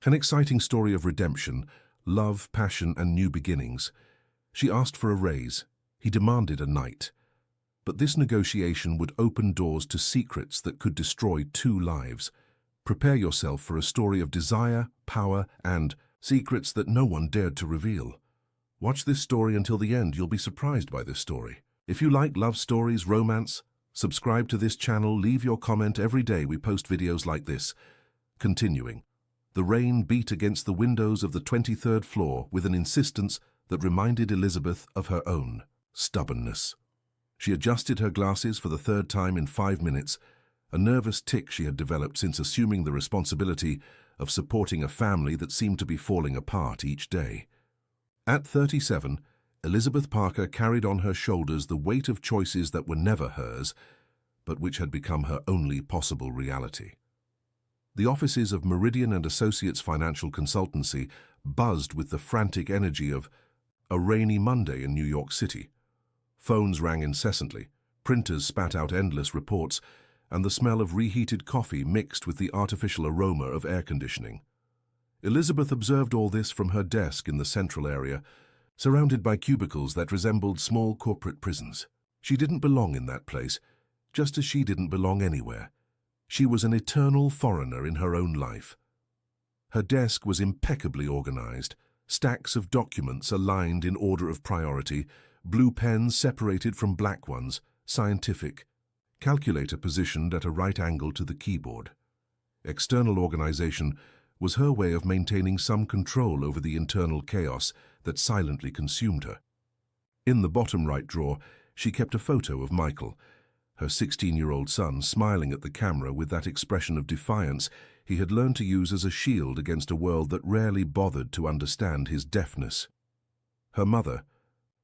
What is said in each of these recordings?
An exciting story of redemption, love, passion, and new beginnings. She asked for a raise. He demanded a night. But this negotiation would open doors to secrets that could destroy 2 lives. Prepare yourself for a story of desire, power, and secrets that no one dared to reveal. Watch this story until the end. You'll be surprised by this story. If you like love stories, romance, subscribe to this channel. Leave your comment. Every day we post videos like this. Continuing. The rain beat against the windows of the 23rd floor with an insistence that reminded Elizabeth of her own stubbornness. She adjusted her glasses for the 3rd time in 5 minutes, a nervous tic she had developed since assuming the responsibility of supporting a family that seemed to be falling apart each day. At 37, Elizabeth Parker carried on her shoulders the weight of choices that were never hers, but which had become her only possible reality. The offices of Meridian and Associates Financial Consultancy buzzed with the frantic energy of a rainy Monday in New York City. Phones rang incessantly, printers spat out endless reports, and the smell of reheated coffee mixed with the artificial aroma of air conditioning. Elizabeth observed all this from her desk in the central area, surrounded by cubicles that resembled small corporate prisons. She didn't belong in that place, just as she didn't belong anywhere. She was an eternal foreigner in her own life. Her desk was impeccably organized, stacks of documents aligned in order of priority, blue pens separated from black ones, scientific, calculator positioned at a right angle to the keyboard. External organization was her way of maintaining some control over the internal chaos that silently consumed her. In the bottom right drawer, she kept a photo of Michael, her 16-year-old son, smiling at the camera with that expression of defiance he had learned to use as a shield against a world that rarely bothered to understand his deafness. Her mother,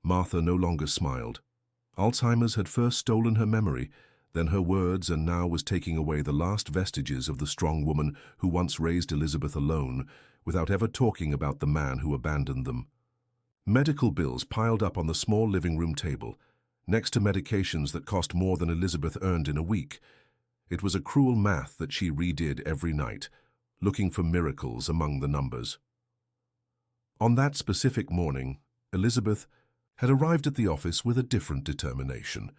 Martha, no longer smiled. Alzheimer's had first stolen her memory, then her words, and now was taking away the last vestiges of the strong woman who once raised Elizabeth alone, without ever talking about the man who abandoned them. Medical bills piled up on the small living room table, next to medications that cost more than Elizabeth earned in a week. It was a cruel math that she redid every night, looking for miracles among the numbers. On that specific morning, Elizabeth had arrived at the office with a different determination.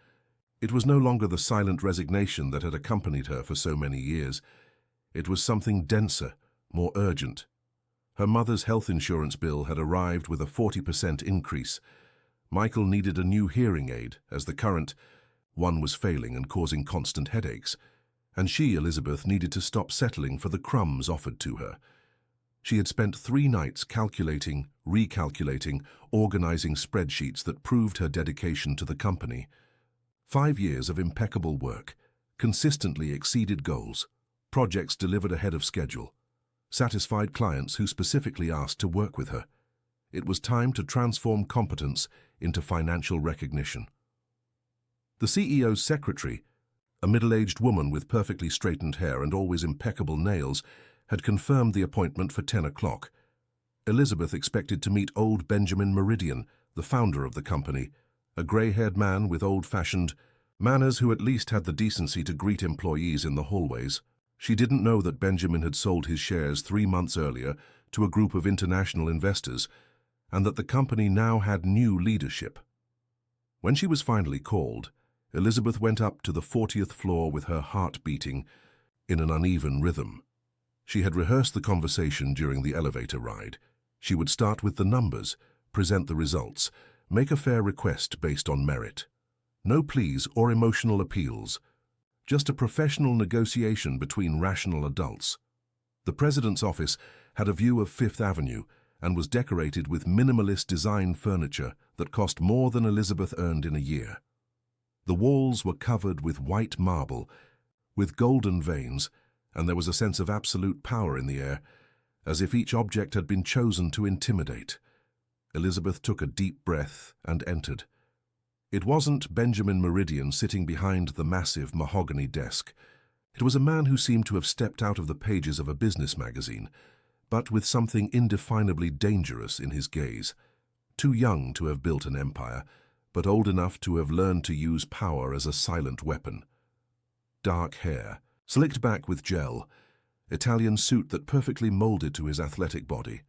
It was no longer the silent resignation that had accompanied her for so many years. It was something denser, more urgent. Her mother's health insurance bill had arrived with a 40% increase. Michael needed a new hearing aid, as the current one was failing and causing constant headaches. And she, Elizabeth, needed to stop settling for the crumbs offered to her. She had spent 3 nights calculating, recalculating, organizing spreadsheets that proved her dedication to the company. 5 years of impeccable work, consistently exceeded goals, projects delivered ahead of schedule, satisfied clients who specifically asked to work with her. It was time to transform competence into financial recognition. The CEO's secretary, a middle-aged woman with perfectly straightened hair and always impeccable nails, had confirmed the appointment for 10 o'clock. Elizabeth expected to meet old Benjamin Meridian, the founder of the company, a grey-haired man with old-fashioned manners who at least had the decency to greet employees in the hallways. She didn't know that Benjamin had sold his shares 3 months earlier to a group of international investors, and that the company now had new leadership. When she was finally called, Elizabeth went up to the 40th floor with her heart beating in an uneven rhythm. She had rehearsed the conversation during the elevator ride. She would start with the numbers, present the results, make a fair request based on merit. No pleas or emotional appeals, just a professional negotiation between rational adults. The president's office had a view of Fifth Avenue and was decorated with minimalist design furniture that cost more than Elizabeth earned in a year. The walls were covered with white marble, with golden veins, and there was a sense of absolute power in the air, as if each object had been chosen to intimidate. Elizabeth took a deep breath and entered. It wasn't Benjamin Meridian sitting behind the massive mahogany desk. It was a man who seemed to have stepped out of the pages of a business magazine, but with something indefinably dangerous in his gaze. Too young to have built an empire, but old enough to have learned to use power as a silent weapon. Dark hair, slicked back with gel, Italian suit that perfectly molded to his athletic body,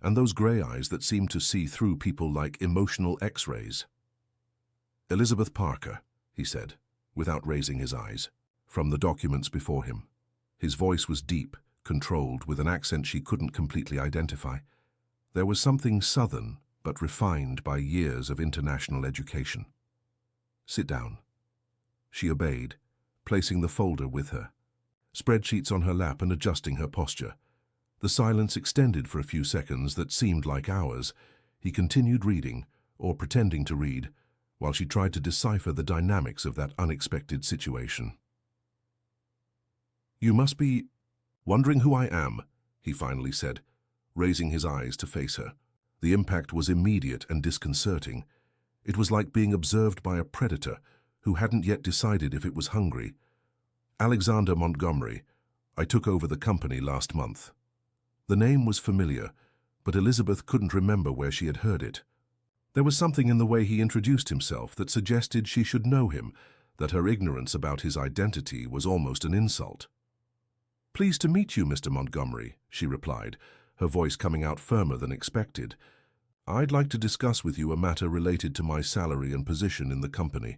and those grey eyes that seemed to see through people like emotional X-rays. "Elizabeth Parker," he said, without raising his eyes, from the documents before him. His voice was deep, controlled, with an accent she couldn't completely identify. There was something southern, but refined by years of international education. "Sit down." She obeyed, placing the folder with her, spreadsheets on her lap and adjusting her posture. The silence extended for a few seconds that seemed like hours. He continued reading, or pretending to read, while she tried to decipher the dynamics of that unexpected situation. "You must be wondering who I am," he finally said, raising his eyes to face her. The impact was immediate and disconcerting. It was like being observed by a predator who hadn't yet decided if it was hungry. "Alexander Montgomery. I took over the company last month." The name was familiar, but Elizabeth couldn't remember where she had heard it. There was something in the way he introduced himself that suggested she should know him, that her ignorance about his identity was almost an insult. "Pleased to meet you, Mr. Montgomery," she replied, her voice coming out firmer than expected. "I'd like to discuss with you a matter related to my salary and position in the company."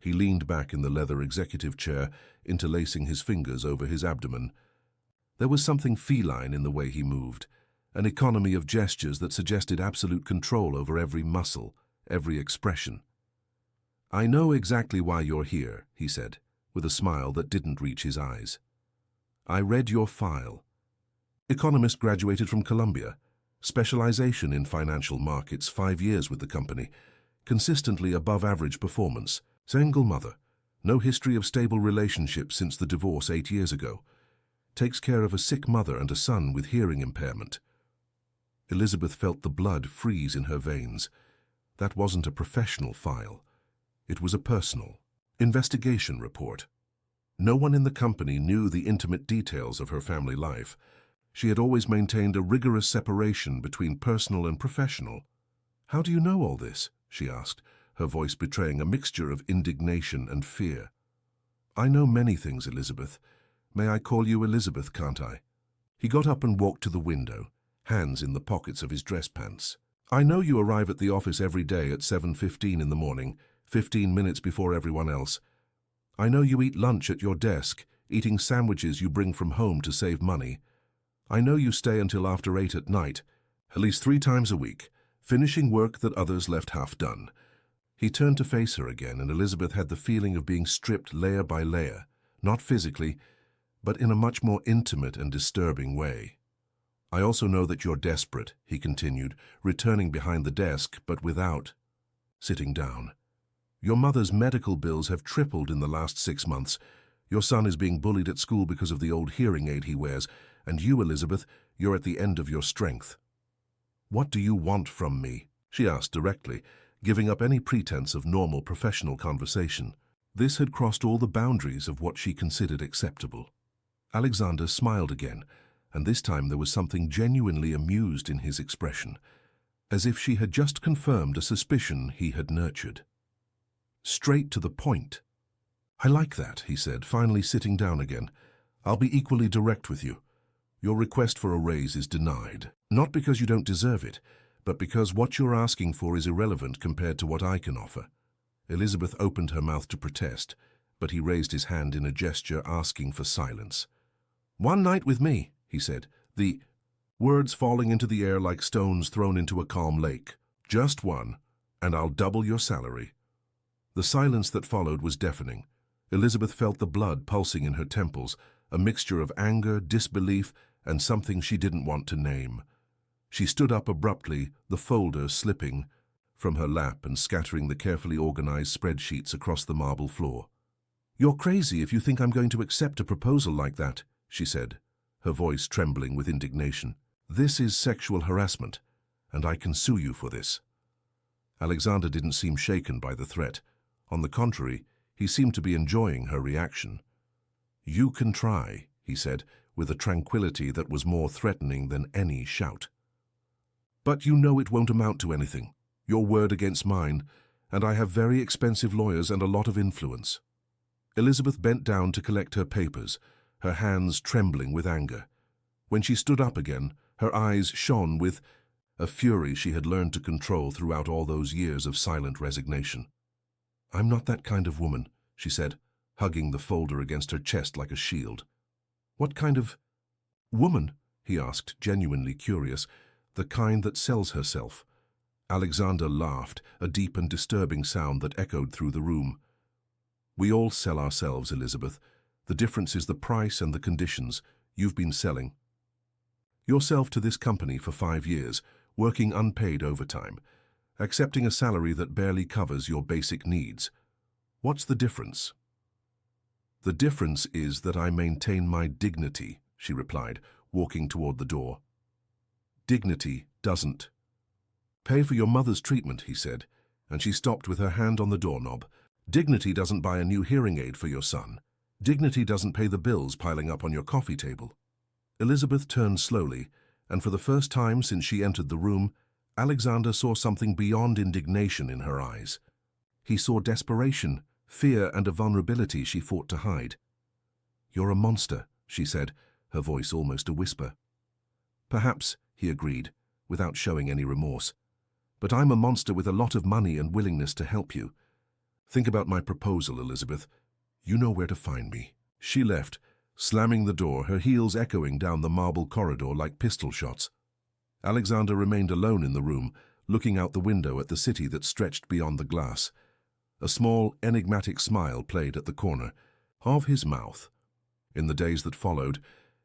He leaned back in the leather executive chair, interlacing his fingers over his abdomen. There was something feline in the way he moved, an economy of gestures that suggested absolute control over every muscle, every expression. "I know exactly why you're here," he said, with a smile that didn't reach his eyes. "I read your file. Economist, graduated from Columbia, specialization in financial markets, 5 years with the company, consistently above average performance, single mother, no history of stable relationships since the divorce 8 years ago, takes care of a sick mother and a son with hearing impairment." Elizabeth felt the blood freeze in her veins. That wasn't a professional file. It was a personal investigation report. No one in the company knew the intimate details of her family life. She had always maintained a rigorous separation between personal and professional. "How do you know all this?" she asked, her voice betraying a mixture of indignation and fear. "I know many things, Elizabeth. May I call you Elizabeth, can't I?" He got up and walked to the window, hands in the pockets of his dress pants. "I know you arrive at the office every day at 7:15 in the morning, 15 minutes before everyone else. I know you eat lunch at your desk, eating sandwiches you bring from home to save money. I know you stay until after 8 at night, at least 3 times a week, finishing work that others left half done." He turned to face her again, and Elizabeth had the feeling of being stripped layer by layer, not physically, but in a much more intimate and disturbing way. "I also know that you're desperate," he continued, returning behind the desk, but without sitting down. "Your mother's medical bills have tripled in the last 6 months. Your son is being bullied at school because of the old hearing aid he wears, and you, Elizabeth, you're at the end of your strength." "What do you want from me?" she asked directly, giving up any pretense of normal professional conversation. This had crossed all the boundaries of what she considered acceptable. Alexander smiled again, and this time there was something genuinely amused in his expression, as if she had just confirmed a suspicion he had nurtured. Straight to the point. "I like that," he said, finally sitting down again. "I'll be equally direct with you. Your request for a raise is denied, not because you don't deserve it, but because what you're asking for is irrelevant compared to what I can offer." Elizabeth opened her mouth to protest, but he raised his hand in a gesture asking for silence. "One night with me," he said, the words falling into the air like stones thrown into a calm lake. "Just one, and I'll double your salary." The silence that followed was deafening. Elizabeth felt the blood pulsing in her temples, a mixture of anger, disbelief, and something she didn't want to name. She stood up abruptly, the folder slipping from her lap and scattering the carefully organized spreadsheets across the marble floor. "You're crazy if you think I'm going to accept a proposal like that," she said, her voice trembling with indignation. "This is sexual harassment, and I can sue you for this." Alexander didn't seem shaken by the threat. On the contrary, he seemed to be enjoying her reaction. "You can try," he said, with a tranquility that was more threatening than any shout. "But you know it won't amount to anything. Your word against mine, and I have very expensive lawyers and a lot of influence." Elizabeth bent down to collect her papers, her hands trembling with anger. When she stood up again, her eyes shone with a fury she had learned to control throughout all those years of silent resignation. "I'm not that kind of woman," she said, hugging the folder against her chest like a shield. "What kind of woman?" he asked, genuinely curious. "The kind that sells herself." Alexander laughed, a deep and disturbing sound that echoed through the room. "We all sell ourselves, Elizabeth. The difference is the price and the conditions. You've been selling yourself to this company for 5 years, working unpaid overtime, accepting a salary that barely covers your basic needs. What's the difference?" "The difference is that I maintain my dignity," she replied, walking toward the door. "Dignity doesn't." "Pay for your mother's treatment," he said, and she stopped with her hand on the doorknob. "Dignity doesn't buy a new hearing aid for your son. Dignity doesn't pay the bills piling up on your coffee table." Elizabeth turned slowly, and for the first time since she entered the room, Alexander saw something beyond indignation in her eyes. He saw desperation, fear, and a vulnerability she fought to hide. "You're a monster," she said, her voice almost a whisper. "Perhaps," he agreed, without showing any remorse. "But I'm a monster with a lot of money and willingness to help you. Think about my proposal, Elizabeth. You know where to find me." She left, slamming the door, her heels echoing down the marble corridor like pistol shots. Alexander remained alone in the room, looking out the window at the city that stretched beyond the glass. A small, enigmatic smile played at the corner of his mouth. In the days that followed,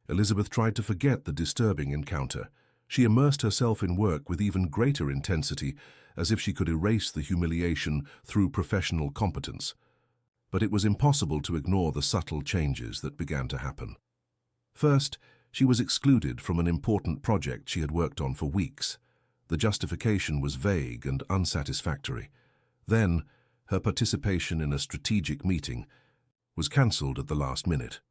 Elizabeth tried to forget the disturbing encounter. She immersed herself in work with even greater intensity, as if she could erase the humiliation through professional competence. But it was impossible to ignore the subtle changes that began to happen. First, she was excluded from an important project she had worked on for weeks. The justification was vague and unsatisfactory. Then, her participation in a strategic meeting was cancelled at the last minute.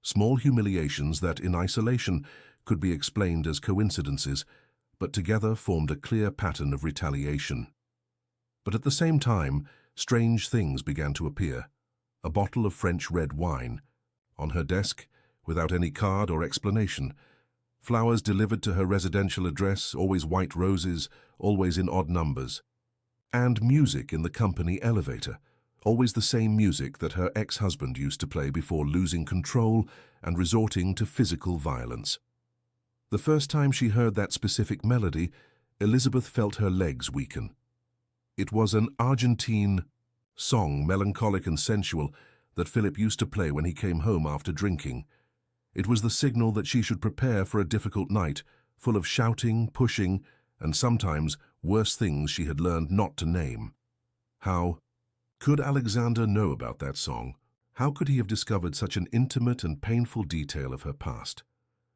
Small humiliations that, in isolation, could be explained as coincidences, but together formed a clear pattern of retaliation. But at the same time, strange things began to appear. A bottle of French red wine on her desk, without any card or explanation. Flowers delivered to her residential address, always white roses, always in odd numbers. And music in the company elevator, always the same music that her ex-husband used to play before losing control and resorting to physical violence. The first time she heard that specific melody, Elizabeth felt her legs weaken. It was an Argentine song, melancholic and sensual, that Philip used to play when he came home after drinking. It was the signal that she should prepare for a difficult night, full of shouting, pushing, and sometimes worse things she had learned not to name. How could Alexander know about that song? How could he have discovered such an intimate and painful detail of her past?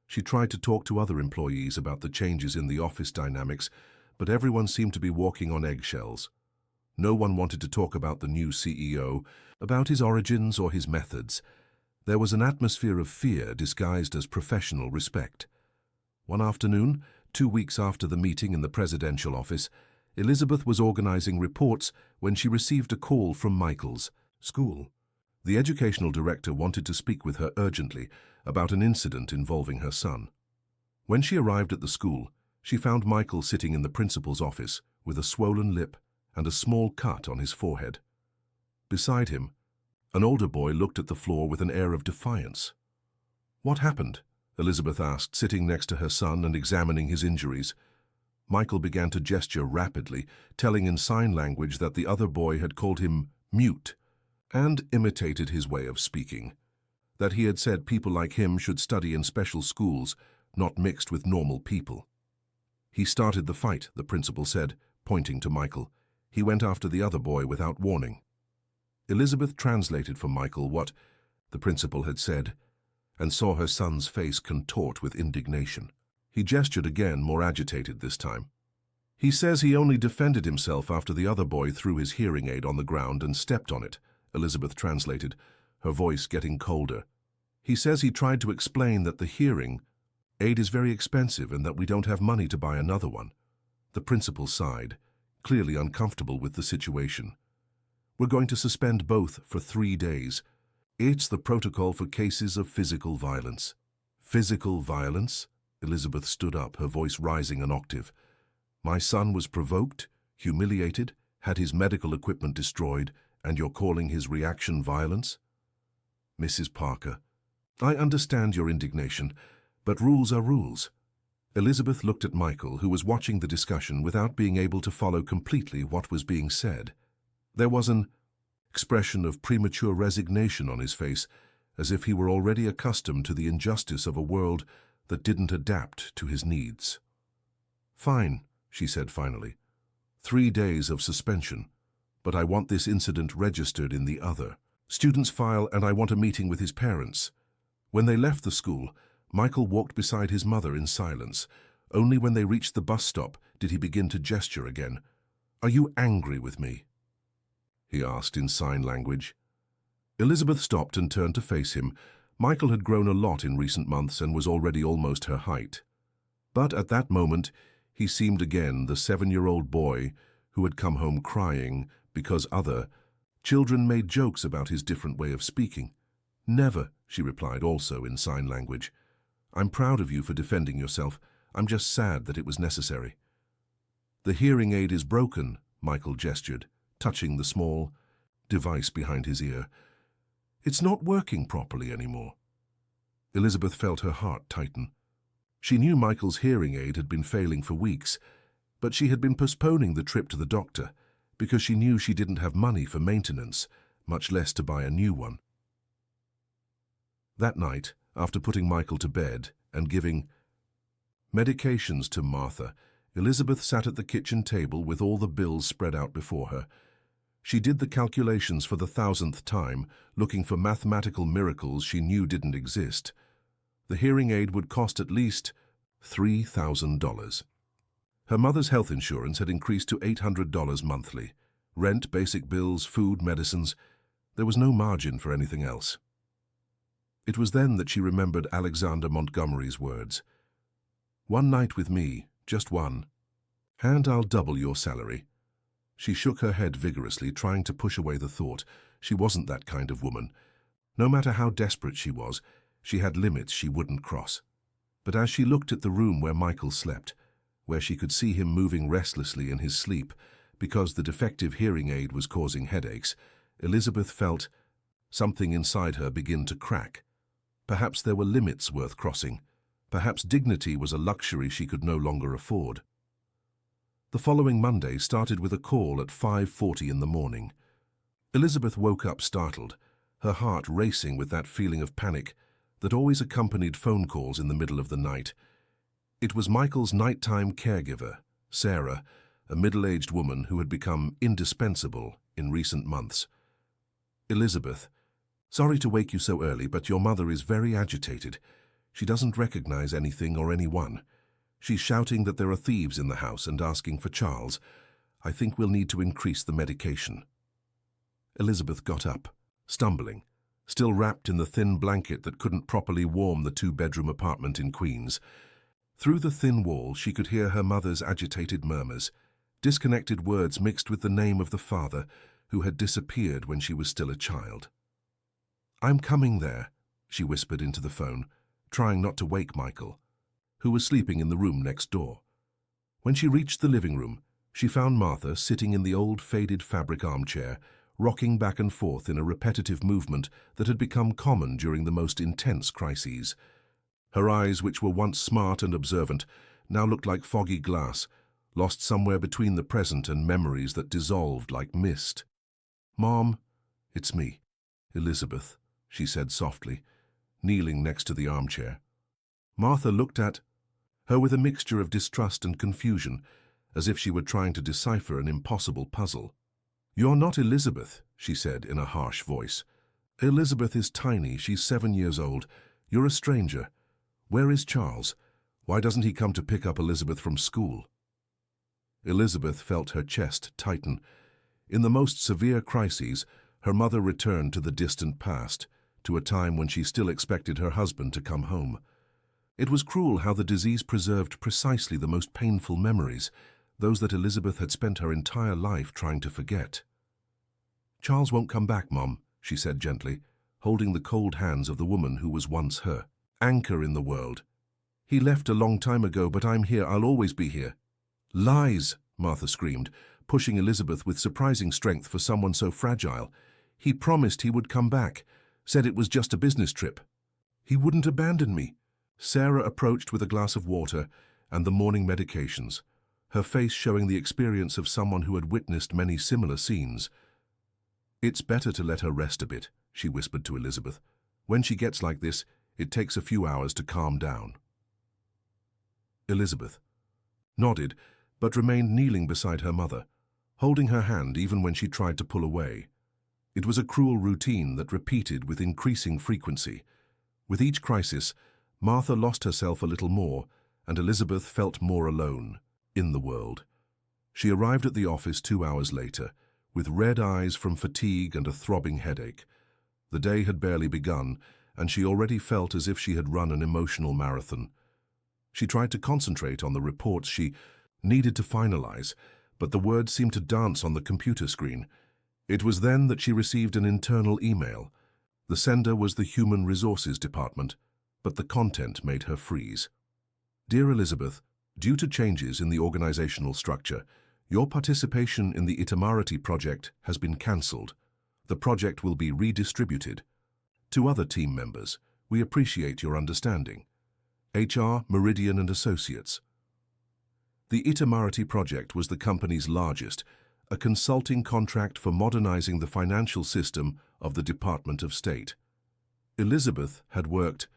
She tried to talk to other employees about the changes in the office dynamics, but everyone seemed to be walking on eggshells. No one wanted to talk about the new CEO, about his origins or his methods. There was an atmosphere of fear disguised as professional respect. One afternoon, 2 weeks after the meeting in the presidential office, Elizabeth was organizing reports when she received a call from Michael's school. The educational director wanted to speak with her urgently about an incident involving her son. When she arrived at the school, she found Michael sitting in the principal's office with a swollen lip and a small cut on his forehead. Beside him, an older boy looked at the floor with an air of defiance. "What happened?" Elizabeth asked, sitting next to her son and examining his injuries. Michael began to gesture rapidly, telling in sign language that the other boy had called him mute, and imitated his way of speaking. That he had said people like him should study in special schools, not mixed with normal people. "He started the fight," the principal said, pointing to Michael. "He went after the other boy without warning." Elizabeth translated for Michael what the principal had said, and saw her son's face contort with indignation. He gestured again, more agitated this time. "He says he only defended himself after the other boy threw his hearing aid on the ground and stepped on it," Elizabeth translated, her voice getting colder. "He says he tried to explain that the hearing aid is very expensive and that we don't have money to buy another one." The principal sighed, clearly uncomfortable with the situation. "We're going to suspend both for 3 days. It's the protocol for cases of physical violence." "Physical violence?" Elizabeth stood up, her voice rising an octave. My son was provoked, humiliated, had his medical equipment destroyed, and you're calling his reaction violence? Mrs. Parker, I understand your indignation, but rules are rules. Elizabeth looked at Michael, who was watching the discussion without being able to follow completely what was being said. There was an expression of premature resignation on his face, as if he were already accustomed to the injustice of a world that didn't adapt to his needs. Fine, she said finally. 3 days of suspension, but I want this incident registered in the other student's file, and I want a meeting with his parents. When they left the school, Michael walked beside his mother in silence. Only when they reached the bus stop did he begin to gesture again. Are you angry with me? He asked in sign language. Elizabeth stopped and turned to face him. Michael had grown a lot in recent months and was already almost her height. But at that moment, he seemed again the 7-year-old boy who had come home crying because other children made jokes about his different way of speaking. Never, she replied, also in sign language. I'm proud of you for defending yourself. I'm just sad that it was necessary. The hearing aid is broken, Michael gestured, touching the small device behind his ear. It's not working properly anymore. Elizabeth felt her heart tighten. She knew Michael's hearing aid had been failing for weeks, but she had been postponing the trip to the doctor because she knew she didn't have money for maintenance, much less to buy a new one. That night, after putting Michael to bed and giving medications to Martha, Elizabeth sat at the kitchen table with all the bills spread out before her. She did the calculations for the 1,000th time, looking for mathematical miracles she knew didn't exist. The hearing aid would cost at least $3,000. Her mother's health insurance had increased to $800 monthly. Rent, basic bills, food, medicines. There was no margin for anything else. It was then that she remembered Alexander Montgomery's words. One night with me, just one, and I'll double your salary. She shook her head vigorously, trying to push away the thought. She wasn't that kind of woman. No matter how desperate she was, she had limits she wouldn't cross. But as she looked at the room where Michael slept, where she could see him moving restlessly in his sleep because the defective hearing aid was causing headaches, Elizabeth felt something inside her begin to crack. Perhaps there were limits worth crossing. Perhaps dignity was a luxury she could no longer afford. The following Monday started with a call at 5:40 in the morning. Elizabeth woke up startled, her heart racing with that feeling of panic that always accompanied phone calls in the middle of the night. It was Michael's nighttime caregiver, Sarah, a middle-aged woman who had become indispensable in recent months. Elizabeth, sorry to wake you so early, but your mother is very agitated. She doesn't recognize anything or anyone. She's shouting that there are thieves in the house and asking for Charles. I think we'll need to increase the medication. Elizabeth got up, stumbling, still wrapped in the thin blanket that couldn't properly warm the 2-bedroom apartment in Queens. Through the thin wall, she could hear her mother's agitated murmurs, disconnected words mixed with the name of the father who had disappeared when she was still a child. I'm coming there, she whispered into the phone, trying not to wake Michael, who was sleeping in the room next door. When she reached the living room, she found Martha sitting in the old faded fabric armchair, rocking back and forth in a repetitive movement that had become common during the most intense crises. Her eyes, which were once smart and observant, now looked like foggy glass, lost somewhere between the present and memories that dissolved like mist. Mom, it's me, Elizabeth, she said softly, kneeling next to the armchair. Martha looked at her with a mixture of distrust and confusion, as if she were trying to decipher an impossible puzzle. You're not Elizabeth, she said in a harsh voice. Elizabeth is tiny, she's 7 years old. You're a stranger. Where is Charles? Why doesn't he come to pick up Elizabeth from school? Elizabeth felt her chest tighten. In the most severe crises, her mother returned to the distant past, to a time when she still expected her husband to come home. It was cruel how the disease preserved precisely the most painful memories, those that Elizabeth had spent her entire life trying to forget. Charles won't come back, Mom, she said gently, holding the cold hands of the woman who was once her anchor in the world. He left a long time ago, but I'm here. I'll always be here. Lies, Martha screamed, pushing Elizabeth with surprising strength for someone so fragile. He promised he would come back, said it was just a business trip. He wouldn't abandon me. Sarah approached with a glass of water and the morning medications, her face showing the experience of someone who had witnessed many similar scenes. It's better to let her rest a bit, she whispered to Elizabeth. When she gets like this, it takes a few hours to calm down. Elizabeth nodded, but remained kneeling beside her mother, holding her hand even when she tried to pull away. It was a cruel routine that repeated with increasing frequency. With each crisis, Martha lost herself a little more, and Elizabeth felt more alone in the world. She arrived at the office 2 hours later, with red eyes from fatigue and a throbbing headache. The day had barely begun, and she already felt as if she had run an emotional marathon. She tried to concentrate on the reports she needed to finalize, but the words seemed to dance on the computer screen. It was then that she received an internal email. The sender was the Human Resources Department, but the content made her freeze. Dear Elizabeth, due to changes in the organizational structure, your participation in the Itamarati project has been cancelled. The project will be redistributed. To other team members, we appreciate your understanding. HR, Meridian and Associates. The Itamarati project was the company's largest, a consulting contract for modernizing the financial system of the Department of State. Elizabeth had worked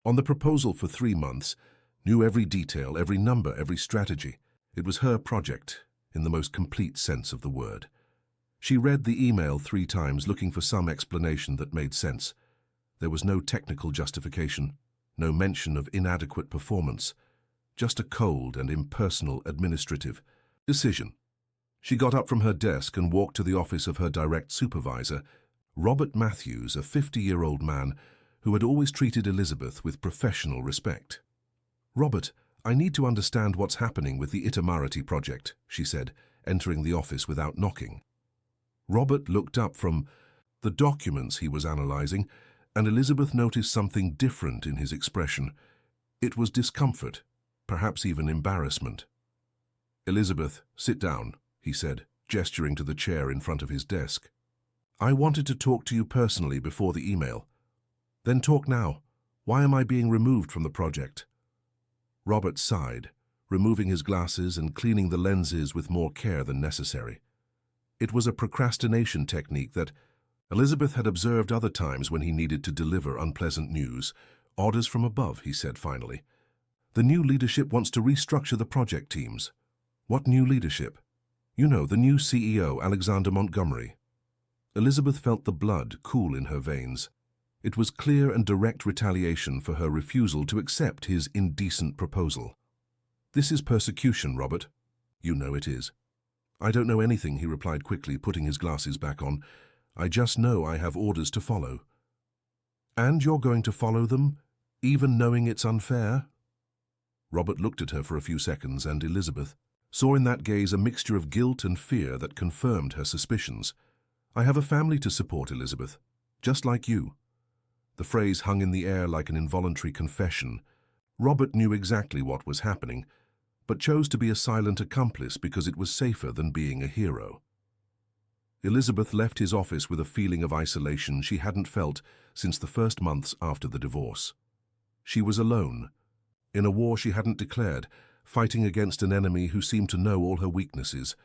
on the proposal for 3 months, knew every detail, every number, every strategy. It was her project, in the most complete sense of the word. She read the email 3 times, looking for some explanation that made sense. There was no technical justification, no mention of inadequate performance, just a cold and impersonal administrative decision. She got up from her desk and walked to the office of her direct supervisor, Robert Matthews, a 50-year-old man who had always treated Elizabeth with professional respect. Robert, I need to understand what's happening with the Itamarati project, she said, entering the office without knocking. Robert looked up from the documents he was analyzing, and Elizabeth noticed something different in his expression. It was discomfort, perhaps even embarrassment. Elizabeth, sit down, he said, gesturing to the chair in front of his desk. I wanted to talk to you personally before the email. Then talk now. Why am I being removed from the project? Robert sighed, removing his glasses and cleaning the lenses with more care than necessary. It was a procrastination technique that Elizabeth had observed other times when he needed to deliver unpleasant news. Orders from above, he said finally. The new leadership wants to restructure the project teams. What new leadership? You know, the new CEO, Alexander Montgomery. Elizabeth felt the blood cool in her veins. It was clear and direct retaliation for her refusal to accept his indecent proposal. This is persecution, Robert. You know it is. I don't know anything, he replied quickly, putting his glasses back on. I just know I have orders to follow. And you're going to follow them, even knowing it's unfair? Robert looked at her for a few seconds, and Elizabeth saw in that gaze a mixture of guilt and fear that confirmed her suspicions. I have a family to support, Elizabeth, just like you. The phrase hung in the air like an involuntary confession. Robert knew exactly what was happening, but chose to be a silent accomplice because it was safer than being a hero. Elizabeth left his office with a feeling of isolation she hadn't felt since the first months after the divorce. She was alone, in a war she hadn't declared, fighting against an enemy who seemed to know all her weaknesses.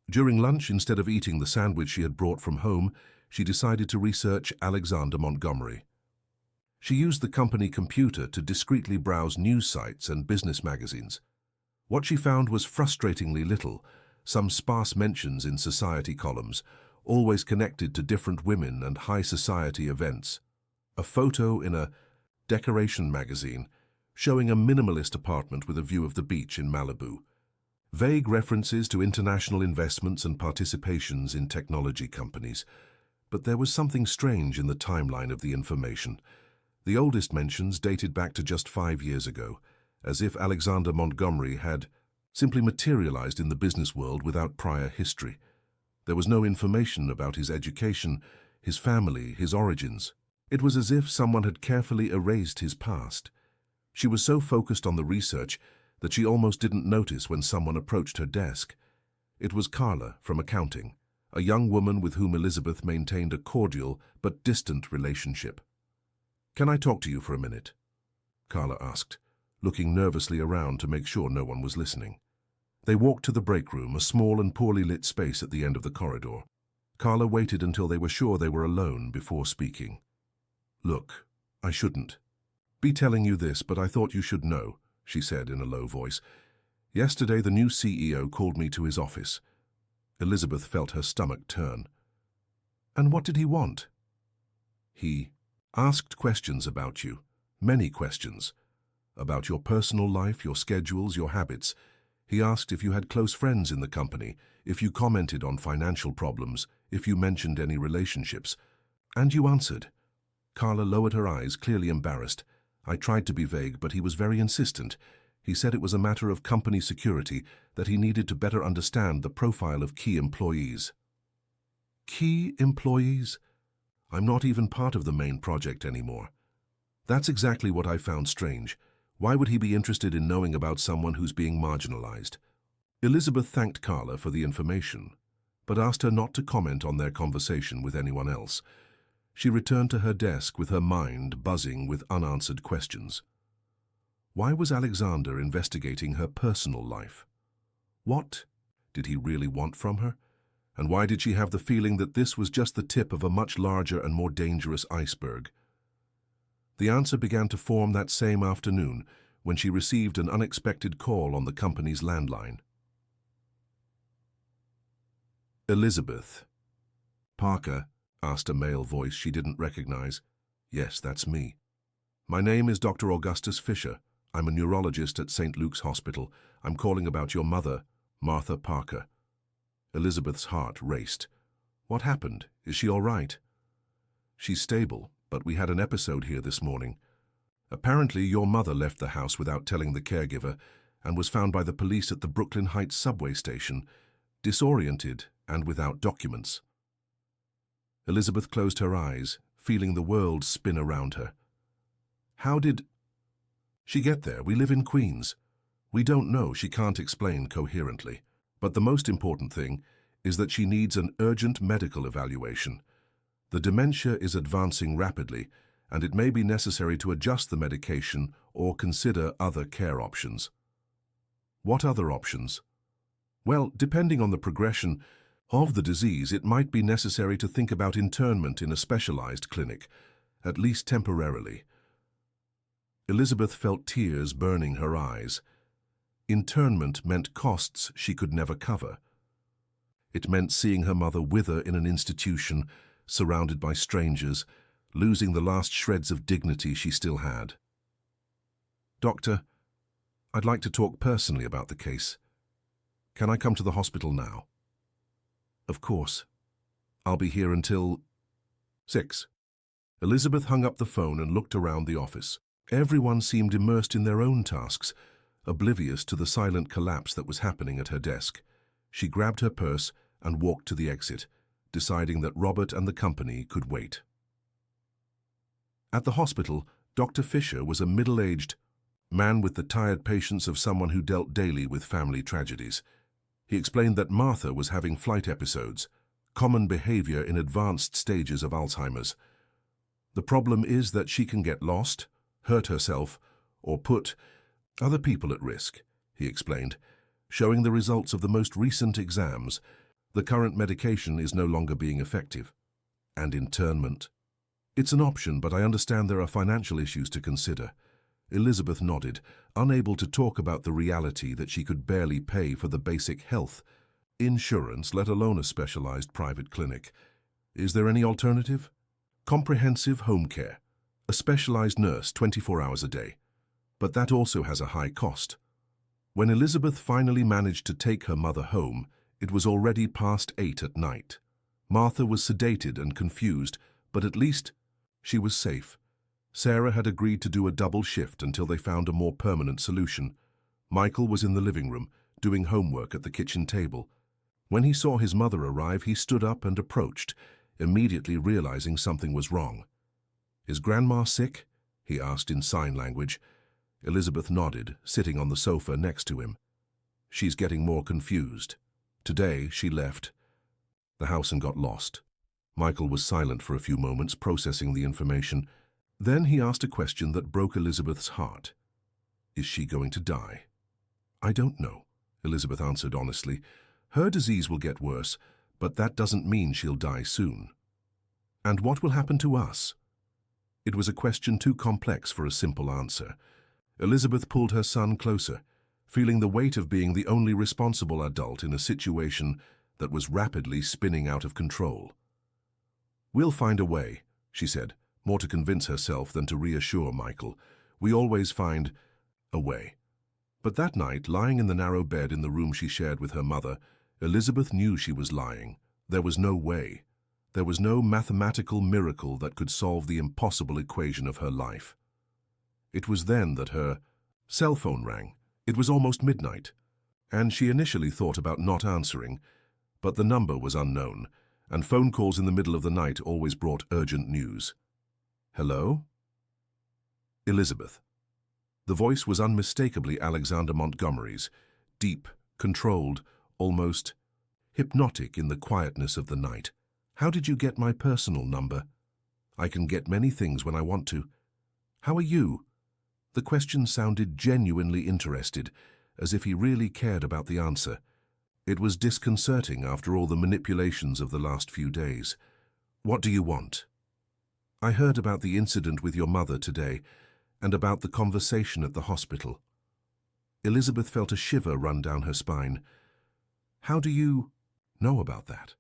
During lunch, instead of eating the sandwich she had brought from home, she decided to research Alexander Montgomery. She used the company computer to discreetly browse news sites and business magazines. What she found was frustratingly little, some sparse mentions in society columns, always connected to different women and high society events. A photo in a decoration magazine showing a minimalist apartment with a view of the beach in Malibu. Vague references to international investments and participations in technology companies. But there was something strange in the timeline of the information. The oldest mentions dated back to just 5 years ago, as if Alexander Montgomery had simply materialized in the business world without prior history. There was no information about his education, his family, his origins. It was as if someone had carefully erased his past. She was so focused on the research that she almost didn't notice when someone approached her desk. It was Carla from accounting, a young woman with whom Elizabeth maintained a cordial but distant relationship. "Can I talk to you for a minute?" Carla asked, looking nervously around to make sure no one was listening. They walked to the break room, a small and poorly lit space at the end of the corridor. Carla waited until they were sure they were alone before speaking. "Look, I shouldn't be telling you this, but I thought you should know," she said in a low voice. "Yesterday the new CEO called me to his office." Elizabeth felt her stomach turn. "And what did he want?" "He asked questions about you, many questions. About your personal life, your schedules, your habits. He asked if you had close friends in the company, if you commented on financial problems, if you mentioned any relationships. And you answered." Carla lowered her eyes, clearly embarrassed. "I tried to be vague, but he was very insistent. He said it was a matter of company security, that he needed to better understand the profile of key employees." "Key employees? I'm not even part of the main project anymore." "That's exactly what I found strange. Why would he be interested in knowing about someone who's being marginalized?" Elizabeth thanked Carla for the information, but asked her not to comment on their conversation with anyone else. She returned to her desk with her mind buzzing with unanswered questions. Why was Alexander investigating her personal life? What did he really want from her? And why did she have the feeling that this was just the tip of a much larger and more dangerous iceberg? The answer began to form that same afternoon when she received an unexpected call on the company's landline. "Elizabeth." "Parker?" asked a male voice she didn't recognize. "Yes, that's me. My name is Dr. Augustus Fisher. I'm a neurologist at St. Luke's Hospital. I'm calling about your mother, Martha Parker." Elizabeth's heart raced. "What happened? Is she all right?" "She's stable, but we had an episode here this morning. Apparently your mother left the house without telling the caregiver and was found by the police at the Brooklyn Heights subway station, disoriented and without documents." Elizabeth closed her eyes, feeling the world spin around her. "How did she get there? We live in Queens." "We don't know," she can't explain coherently. "But the most important thing is that she needs an urgent medical evaluation. The dementia is advancing rapidly, and it may be necessary to adjust the medication or consider other care options." "What other options?" "Well, depending on the progression of the disease, it might be necessary to think about internment in a specialized clinic, at least temporarily." Elizabeth felt tears burning her eyes. Internment meant costs she could never cover. It meant seeing her mother wither in an institution, surrounded by strangers, losing the last shreds of dignity she still had. "Doctor, I'd like to talk personally about the case. Can I come to the hospital now?" "Of course. I'll be here until 6. Elizabeth hung up the phone and looked around the office. Everyone seemed immersed in their own tasks, oblivious to the silent collapse that was happening at her desk. She grabbed her purse and walked to the exit, deciding that Robert and the company could wait. At the hospital, Dr. Fisher was a middle-aged man with the tired patience of someone who dealt daily with family tragedies. He explained that Martha was having flight episodes, common behavior in advanced stages of Alzheimer's. "The problem is that she can get lost, hurt herself, or put other people at risk," he explained, showing the results of the most recent exams. "The current medication is no longer being effective." "And internment?" "It's an option, but I understand there are financial issues to consider." Elizabeth nodded, unable to talk about the reality that she could barely pay for the basic health insurance, let alone a specialized private clinic. "Is there any alternative?" "Comprehensive home care. A specialized nurse 24 hours a day. But that also has a high cost." When Elizabeth finally managed to take her mother home, it was already past 8 at night. Martha was sedated and confused, but at least she was safe. Sarah had agreed to do a double shift until they found a more permanent solution. Michael was in the living room, doing homework at the kitchen table. When he saw his mother arrive, he stood up and approached, immediately realizing something was wrong. "Is Grandma sick?" he asked in sign language. Elizabeth nodded, sitting on the sofa next to him. She's getting more confused. Today, she left the house and got lost. Michael was silent for a few moments, processing the information. Then he asked a question that broke Elizabeth's heart. Is she going to die? I don't know, Elizabeth answered honestly. Her disease will get worse, but that doesn't mean she'll die soon. And what will happen to us? It was a question too complex for a simple answer. Elizabeth pulled her son closer, feeling the weight of being the only responsible adult in a situation that was rapidly spinning out of control. We'll find a way, she said, more to convince herself than to reassure Michael. We always find a way. But that night, lying in the narrow bed in the room she shared with her mother, Elizabeth knew she was lying. There was no way. There was no mathematical miracle that could solve the impossible equation of her life. It was then that her cell phone rang. It was almost midnight, and she initially thought about not answering, but the number was unknown, and phone calls in the middle of the night always brought urgent news. Hello? Elizabeth. The voice was unmistakably Alexander Montgomery's, deep, controlled, almost hypnotic in the quietness of the night. How did you get my personal number? I can get many things when I want to. How are you? The question sounded genuinely interested, as if he really cared about the answer. It was disconcerting after all the manipulations of the last few days. What do you want? I heard about the incident with your mother today, and about the conversation at the hospital. Elizabeth felt a shiver run down her spine. How do you know about that?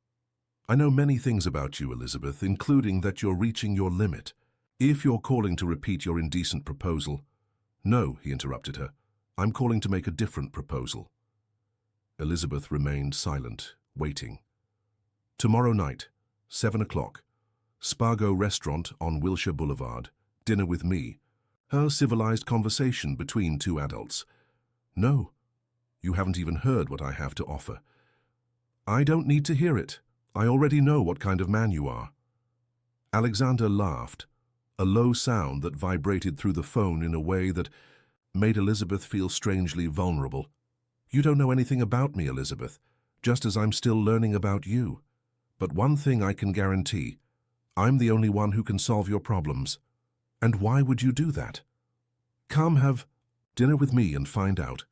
I know many things about you, Elizabeth, including that you're reaching your limit. If you're calling to repeat your indecent proposal— No, he interrupted her. I'm calling to make a different proposal. Elizabeth remained silent, waiting. Tomorrow night, 7 o'clock, Spargo Restaurant on Wilshire Boulevard, dinner with me. Her civilized conversation between two adults. No, you haven't even heard what I have to offer. I don't need to hear it. I already know what kind of man you are. Alexander laughed, a low sound that vibrated through the phone in a way that made Elizabeth feel strangely vulnerable. You don't know anything about me, Elizabeth, just as I'm still learning about you. But one thing I can guarantee, I'm the only one who can solve your problems. And why would you do that? Come have dinner with me and find out.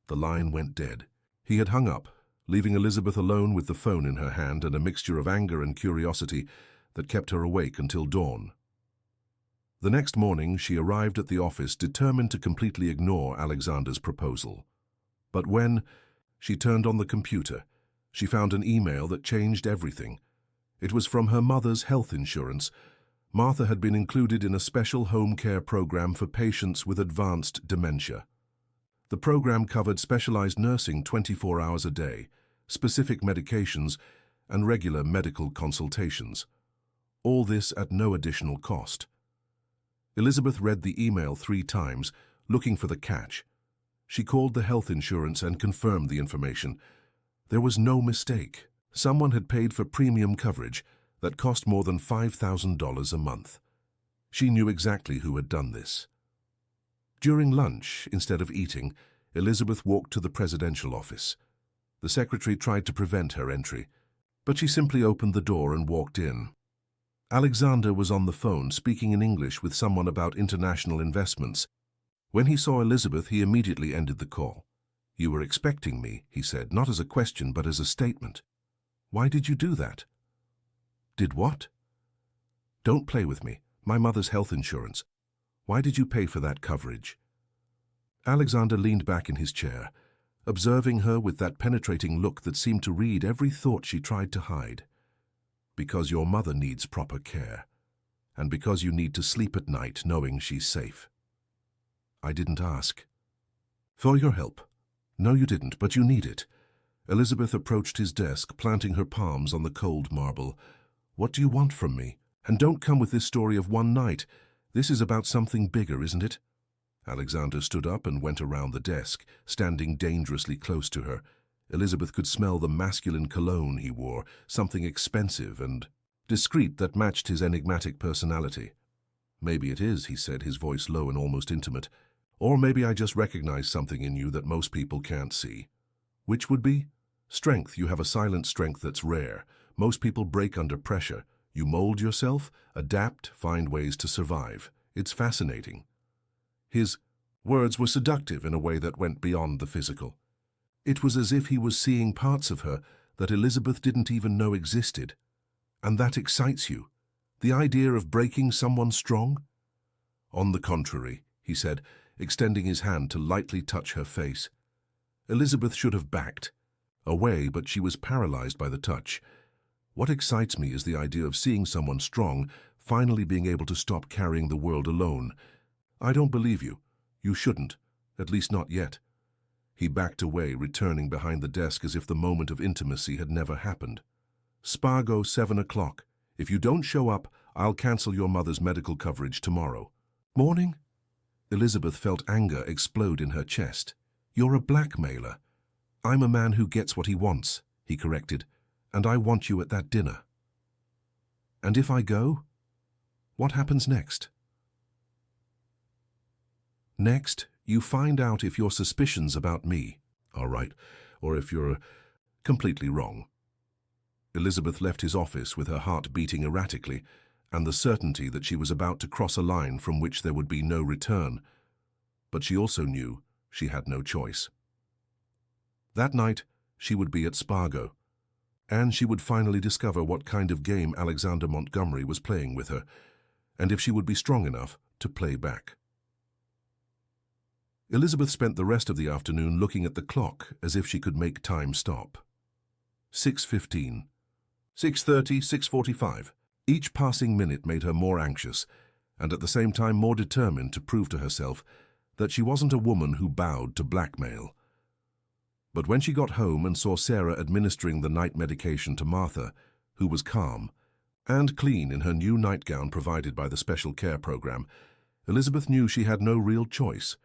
The line went dead. He had hung up, leaving Elizabeth alone with the phone in her hand and a mixture of anger and curiosity that kept her awake until dawn. The next morning, she arrived at the office determined to completely ignore Alexander's proposal. But when she turned on the computer, she found an email that changed everything. It was from her mother's health insurance. Martha had been included in a special home care program for patients with advanced dementia. The program covered specialized nursing 24 hours a day, specific medications, and regular medical consultations. All this at no additional cost. Elizabeth read the email 3 times, looking for the catch. She called the health insurance and confirmed the information. There was no mistake. Someone had paid for premium coverage that cost more than $5,000 a month. She knew exactly who had done this. During lunch, instead of eating, Elizabeth walked to the presidential office. The secretary tried to prevent her entry, but she simply opened the door and walked in. Alexander was on the phone speaking in English with someone about international investments. When he saw Elizabeth, he immediately ended the call. You were expecting me, he said, not as a question but as a statement. Why did you do that? Did what? Don't play with me. My mother's health insurance. Why did you pay for that coverage? Alexander leaned back in his chair, observing her with that penetrating look that seemed to read every thought she tried to hide. Because your mother needs proper care, and because you need to sleep at night knowing she's safe. I didn't ask. For your help. No, you didn't, but you need it. Elizabeth approached his desk, planting her palms on the cold marble. What do you want from me? And don't come with this story of one night. This is about something bigger, isn't it? Alexander stood up and went around the desk, standing dangerously close to her. Elizabeth could smell the masculine cologne he wore, something expensive and discreet that matched his enigmatic personality. Maybe it is, he said, his voice low and almost intimate. Or maybe I just recognize something in you that most people can't see. Which would be? Strength. You have a silent strength that's rare. Most people break under pressure. You mold yourself, adapt, find ways to survive. It's fascinating. His words were seductive in a way that went beyond the physical. It was as if he was seeing parts of her that Elizabeth didn't even know existed. And that excites you? The idea of breaking someone strong? On the contrary, he said, extending his hand to lightly touch her face. Elizabeth should have backed away, but she was paralyzed by the touch. What excites me is the idea of seeing someone strong finally being able to stop carrying the world alone. I don't believe you. You shouldn't, at least not yet. He backed away, returning behind the desk as if the moment of intimacy had never happened. Spargo, 7 o'clock. If you don't show up, I'll cancel your mother's medical coverage tomorrow. Morning? Elizabeth felt anger explode in her chest. You're a blackmailer. I'm a man who gets what he wants, he corrected, and I want you at that dinner. And if I go? What happens next? Next, you find out if your suspicions about me are right, or if you're completely wrong. Elizabeth left his office with her heart beating erratically, and the certainty that she was about to cross a line from which there would be no return. But she also knew she had no choice. That night, she would be at Spargo, and she would finally discover what kind of game Alexander Montgomery was playing with her, and if she would be strong enough to play back. Elizabeth spent the rest of the afternoon looking at the clock as if she could make time stop. 6:15, 6:30, 6:45. Each passing minute made her more anxious, and at the same time more determined to prove to herself that she wasn't a woman who bowed to blackmail. But when she got home and saw Sarah administering the night medication to Martha, who was calm and clean in her new nightgown provided by the special care program, Elizabeth knew she had no real choice.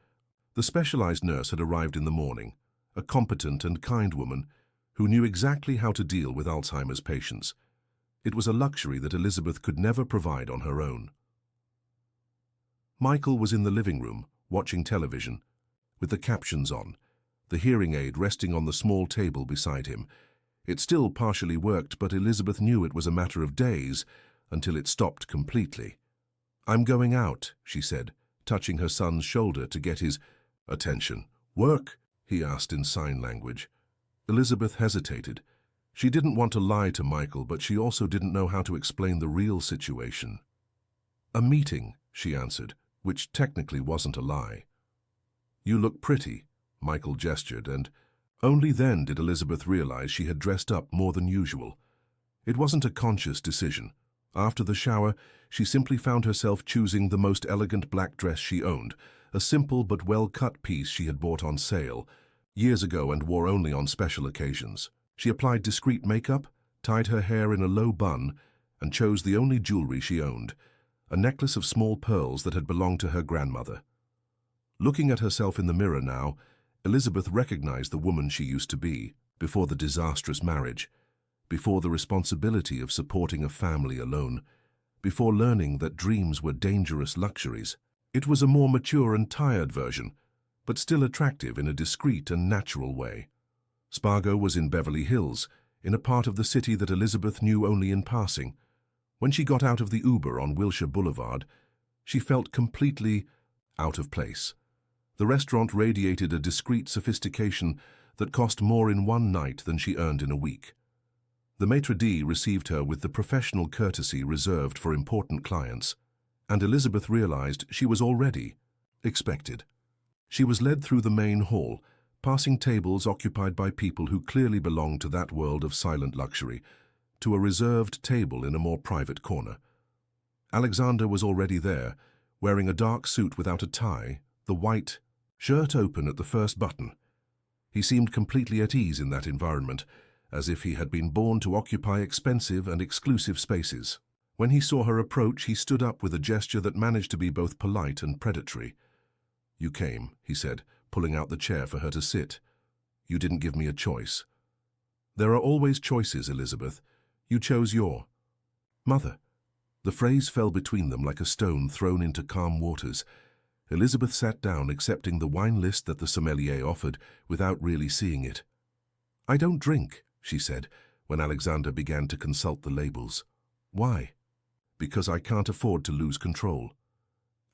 The specialized nurse had arrived in the morning, a competent and kind woman who knew exactly how to deal with Alzheimer's patients. It was a luxury that Elizabeth could never provide on her own. Michael was in the living room, watching television, with the captions on, the hearing aid resting on the small table beside him. It still partially worked, but Elizabeth knew it was a matter of days until it stopped completely. "I'm going out," she said, touching her son's shoulder to get his attention. "Work?" he asked in sign language. Elizabeth hesitated. She didn't want to lie to Michael, but she also didn't know how to explain the real situation. "A meeting," she answered, which technically wasn't a lie. "You look pretty," Michael gestured, and only then did Elizabeth realize she had dressed up more than usual. It wasn't a conscious decision. After the shower, she simply found herself choosing the most elegant black dress she owned, a simple but well-cut piece she had bought on sale years ago and wore only on special occasions. She applied discreet makeup, tied her hair in a low bun, and chose the only jewelry she owned, a necklace of small pearls that had belonged to her grandmother. Looking at herself in the mirror now, Elizabeth recognized the woman she used to be, before the disastrous marriage, before the responsibility of supporting a family alone, before learning that dreams were dangerous luxuries. It was a more mature and tired version, but still attractive in a discreet and natural way. Spargo was in Beverly Hills, in a part of the city that Elizabeth knew only in passing. When she got out of the Uber on Wilshire Boulevard, she felt completely out of place. The restaurant radiated a discreet sophistication that cost more in one night than she earned in a week. The maitre d' received her with the professional courtesy reserved for important clients, and Elizabeth realized she was already expected. She was led through the main hall, passing tables occupied by people who clearly belonged to that world of silent luxury, to a reserved table in a more private corner. Alexander was already there, wearing a dark suit without a tie, the white shirt open at the first button. He seemed completely at ease in that environment, as if he had been born to occupy expensive and exclusive spaces. When he saw her approach, he stood up with a gesture that managed to be both polite and predatory. "You came," he said, pulling out the chair for her to sit. "You didn't give me a choice." "There are always choices, Elizabeth. You chose your mother." The phrase fell between them like a stone thrown into calm waters. Elizabeth sat down, accepting the wine list that the sommelier offered without really seeing it. "I don't drink," she said, when Alexander began to consult the labels. "Why?" "Because I can't afford to lose control."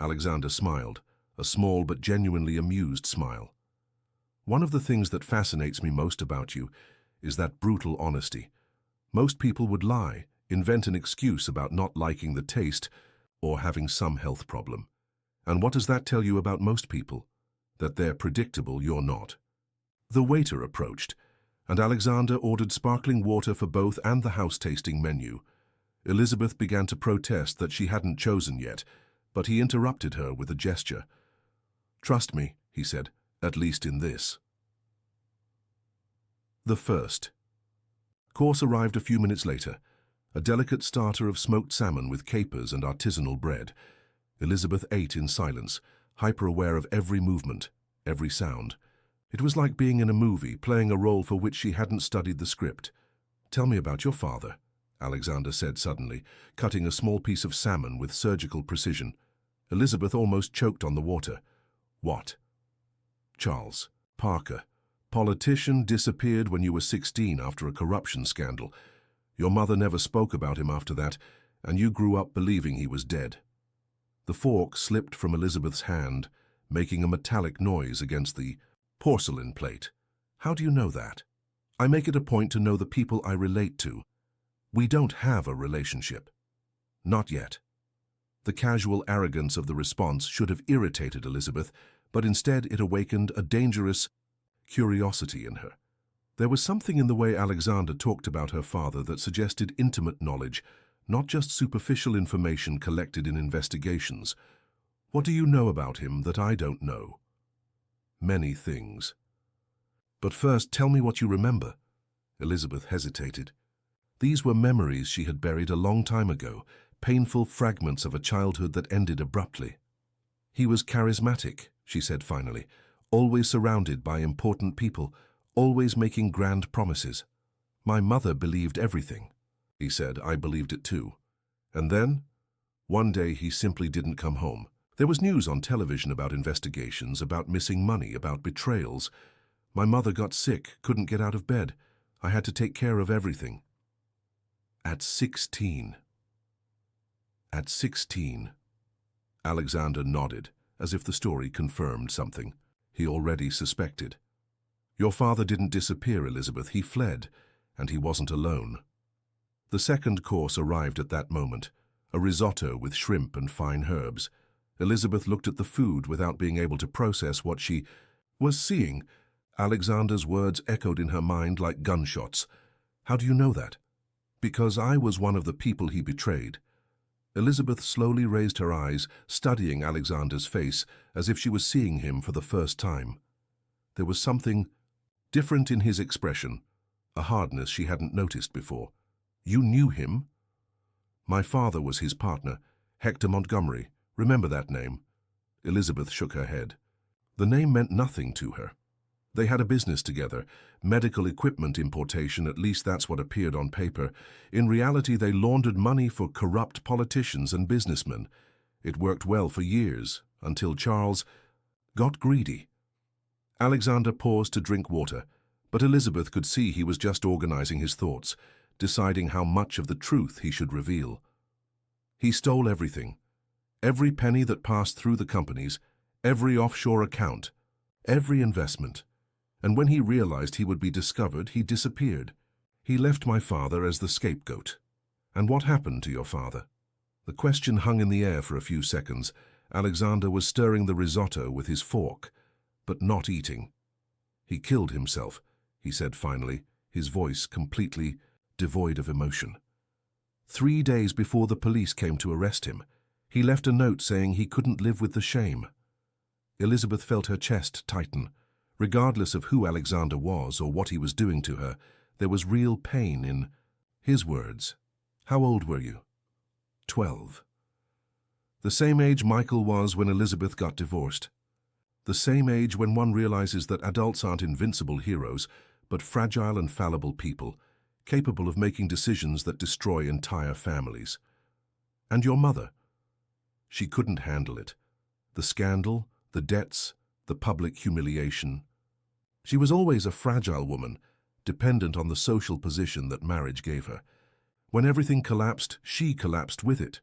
Alexander smiled, a small but genuinely amused smile. "One of the things that fascinates me most about you is that brutal honesty. Most people would lie, invent an excuse about not liking the taste or having some health problem. And what does that tell you about most people? That they're predictable, you're not." The waiter approached, and Alexander ordered sparkling water for both and the house-tasting menu. Elizabeth began to protest that she hadn't chosen yet, but he interrupted her with a gesture. "Trust me," he said, "at least in this." The first course arrived a few minutes later, a delicate starter of smoked salmon with capers and artisanal bread. Elizabeth ate in silence, hyper-aware of every movement, every sound. It was like being in a movie, playing a role for which she hadn't studied the script. "Tell me about your father," Alexander said suddenly, cutting a small piece of salmon with surgical precision. Elizabeth almost choked on the water. "What?" "Charles Parker. Politician, disappeared when you were 16 after a corruption scandal. Your mother never spoke about him after that, and you grew up believing he was dead." The fork slipped from Elizabeth's hand, making a metallic noise against the porcelain plate. "How do you know that?" "I make it a point to know the people I relate to. We don't have a relationship." "Not yet." The casual arrogance of the response should have irritated Elizabeth, but instead it awakened a dangerous curiosity in her. There was something in the way Alexander talked about her father that suggested intimate knowledge, not just superficial information collected in investigations. "What do you know about him that I don't know?" "Many things." "But first, tell me what you remember." Elizabeth hesitated. These were memories she had buried a long time ago, painful fragments of a childhood that ended abruptly. "He was charismatic," she said finally, "always surrounded by important people, always making grand promises. My mother believed everything." He said, "I believed it too." "And then?" "One day he simply didn't come home. There was news on television about investigations, about missing money, about betrayals. My mother got sick, couldn't get out of bed. I had to take care of everything." At 16. At 16. Alexander nodded, as if the story confirmed something he already suspected. "Your father didn't disappear, Elizabeth. He fled, and he wasn't alone." The second course arrived at that moment, a risotto with shrimp and fine herbs. Elizabeth looked at the food without being able to process what she was seeing. Alexander's words echoed in her mind like gunshots. "How do you know that?" "Because I was one of the people he betrayed." Elizabeth slowly raised her eyes, studying Alexander's face as if she was seeing him for the first time. There was something different in his expression, a hardness she hadn't noticed before. "You knew him?" "My father was his partner, Hector Montgomery. Remember that name?" Elizabeth shook her head. The name meant nothing to her. They had a business together, medical equipment importation, at least that's what appeared on paper. In reality, they laundered money for corrupt politicians and businessmen. It worked well for years, until Charles got greedy. Alexander paused to drink water, but Elizabeth could see he was just organizing his thoughts, deciding how much of the truth he should reveal. "He stole everything. Every penny that passed through the companies, every offshore account, every investment. And when he realized he would be discovered, he disappeared. He left my father as the scapegoat." "And what happened to your father?" The question hung in the air for a few seconds. Alexander was stirring the risotto with his fork, but not eating. "He killed himself," he said finally, his voice completely devoid of emotion. 3 days before the police came to arrest him, he left a note saying he couldn't live with the shame. Elizabeth felt her chest tighten. Regardless of who Alexander was or what he was doing to her, there was real pain in his words. "How old were you?" 12. The same age Michael was when Elizabeth got divorced. The same age when one realizes that adults aren't invincible heroes, but fragile and fallible people, capable of making decisions that destroy entire families. "And your mother?" She couldn't handle it. The scandal, the debts, the public humiliation. She was always a fragile woman, dependent on the social position that marriage gave her. When everything collapsed, she collapsed with it.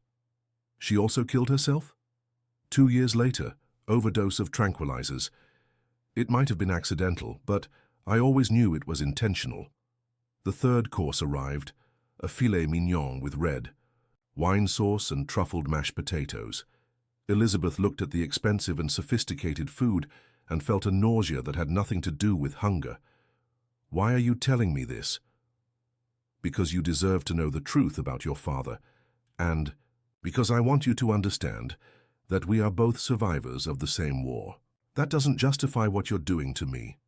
She also killed herself? 2 years later, overdose of tranquilizers. It might have been accidental, but I always knew it was intentional. The third course arrived, a filet mignon with red, wine sauce and truffled mashed potatoes. Elizabeth looked at the expensive and sophisticated food and felt a nausea that had nothing to do with hunger. Why are you telling me this? Because you deserve to know the truth about your father, and because I want you to understand that we are both survivors of the same war. That doesn't justify what you're doing to me.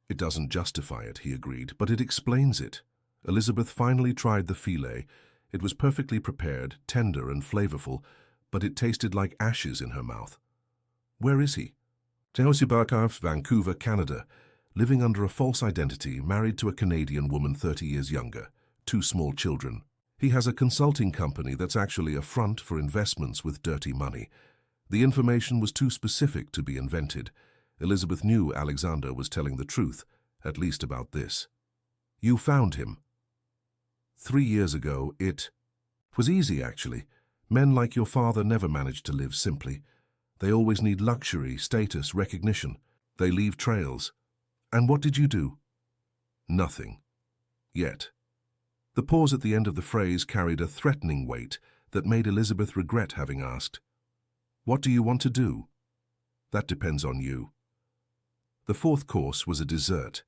It doesn't justify it, he agreed, but it explains it. Elizabeth finally tried the filet. It was perfectly prepared, tender and flavorful, but it tasted like ashes in her mouth. Where is he? Vancouver, Canada, living under a false identity, married to a Canadian woman 30 years younger, 2 small children. He has a consulting company that's actually a front for investments with dirty money. The information was too specific to be invented. Elizabeth knew Alexander was telling the truth, at least about this. You found him. 3 years ago, it was easy, actually. Men like your father never manage to live simply. They always need luxury, status, recognition. They leave trails. And what did you do? Nothing. Yet. The pause at the end of the phrase carried a threatening weight that made Elizabeth regret having asked. What do you want to do? That depends on you. The fourth course was a dessert.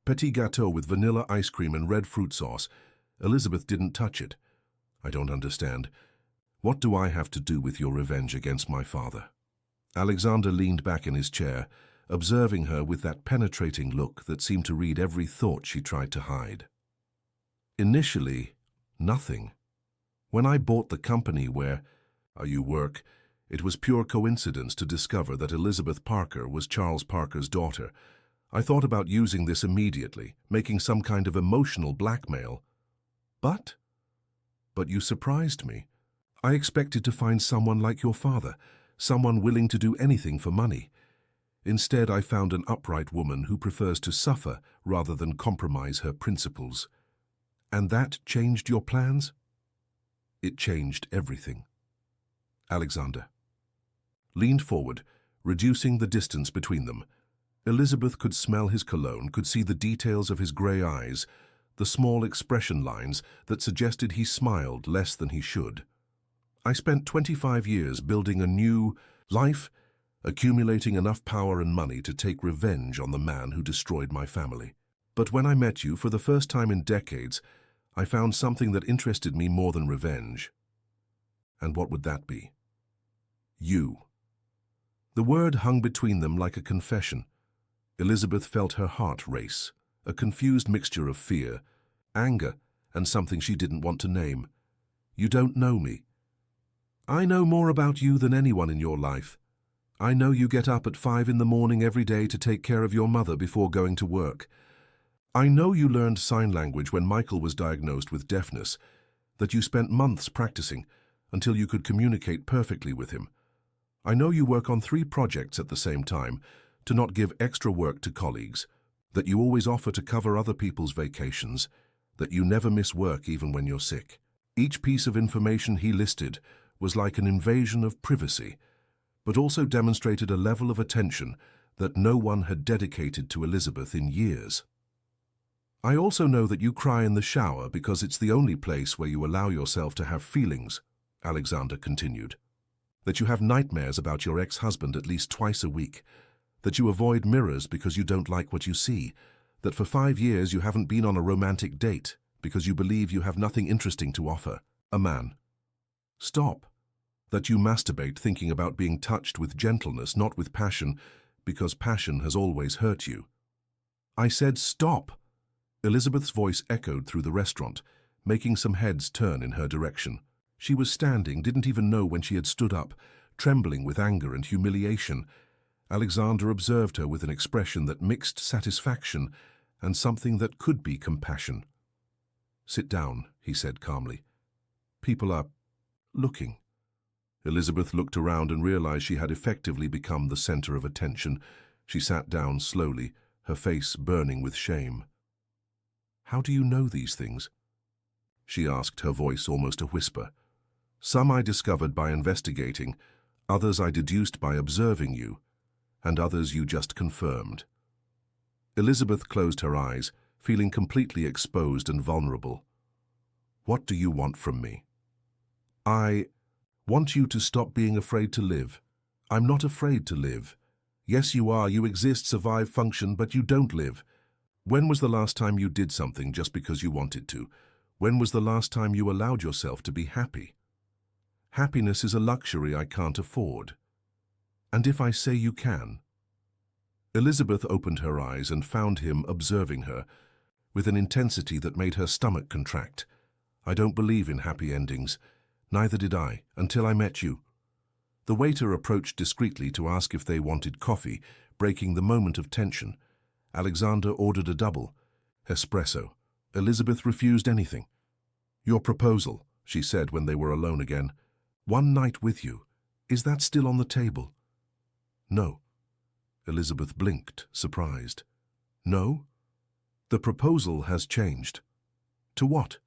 Petit gâteau with vanilla ice cream and red fruit sauce. Elizabeth didn't touch it. I don't understand. What do I have to do with your revenge against my father? Alexander leaned back in his chair, observing her with that penetrating look that seemed to read every thought she tried to hide. Initially, nothing. When I bought the company where you work, it was pure coincidence to discover that Elizabeth Parker was Charles Parker's daughter. I thought about using this immediately, making some kind of emotional blackmail. But you surprised me. I expected to find someone like your father, someone willing to do anything for money. Instead, I found an upright woman who prefers to suffer rather than compromise her principles. And that changed your plans? It changed everything. Alexander leaned forward, reducing the distance between them. Elizabeth could smell his cologne, could see the details of his grey eyes, the small expression lines that suggested he smiled less than he should. I spent 25 years building a new life, accumulating enough power and money to take revenge on the man who destroyed my family. But when I met you for the first time in decades, I found something that interested me more than revenge. And what would that be? You. The word hung between them like a confession. Elizabeth felt her heart race, a confused mixture of fear, anger, and something she didn't want to name. You don't know me. I know more about you than anyone in your life. I know you get up at 5 in the morning every day to take care of your mother before going to work. I know you learned sign language when Michael was diagnosed with deafness, that you spent months practicing until you could communicate perfectly with him. I know you work on 3 projects at the same time to not give extra work to colleagues, that you always offer to cover other people's vacations, that you never miss work even when you're sick. Each piece of information he listed was like an invasion of privacy, but also demonstrated a level of attention that no one had dedicated to Elizabeth in years. I also know that you cry in the shower because it's the only place where you allow yourself to have feelings, Alexander continued. That you have nightmares about your ex-husband at least twice a week, that you avoid mirrors because you don't like what you see, that for 5 years you haven't been on a romantic date because you believe you have nothing interesting to offer a man. Stop. That you masturbate thinking about being touched with gentleness, not with passion, because passion has always hurt you. I said stop. Elizabeth's voice echoed through the restaurant, making some heads turn in her direction. She was standing, didn't even know when she had stood up, trembling with anger and humiliation. Alexander observed her with an expression that mixed satisfaction and something that could be compassion. Sit down, he said calmly. People are looking. Elizabeth looked around and realized she had effectively become the center of attention. She sat down slowly, her face burning with shame. "How do you know these things?" she asked, her voice almost a whisper. "Some I discovered by investigating, others I deduced by observing you, and others you just confirmed." Elizabeth closed her eyes, feeling completely exposed and vulnerable. "What do you want from me?" "I want you to stop being afraid to live." "I'm not afraid to live." "Yes, you are. You exist, survive, function, but you don't live." "When was the last time you did something just because you wanted to? When was the last time you allowed yourself to be happy?" "Happiness is a luxury I can't afford." "And if I say you can?" Elizabeth opened her eyes and found him observing her, with an intensity that made her stomach contract. "I don't believe in happy endings. Neither did I, until I met you." The waiter approached discreetly to ask if they wanted coffee, breaking the moment of tension. Alexander ordered a double espresso. Elizabeth refused anything. "Your proposal," she said when they were alone again. "One night with you. Is that still on the table?" "No." Elizabeth blinked, surprised. "No? The proposal has changed." "To what?"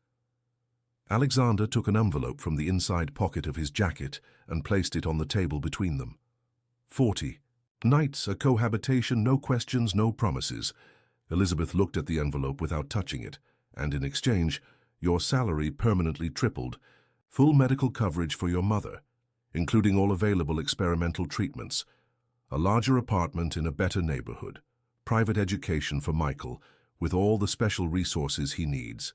Alexander took an envelope from the inside pocket of his jacket and placed it on the table between them. 40 nights, a cohabitation, no questions, no promises. Elizabeth looked at the envelope without touching it, and in exchange, your salary permanently tripled, full medical coverage for your mother, including all available experimental treatments, a larger apartment in a better neighborhood, private education for Michael, with all the special resources he needs.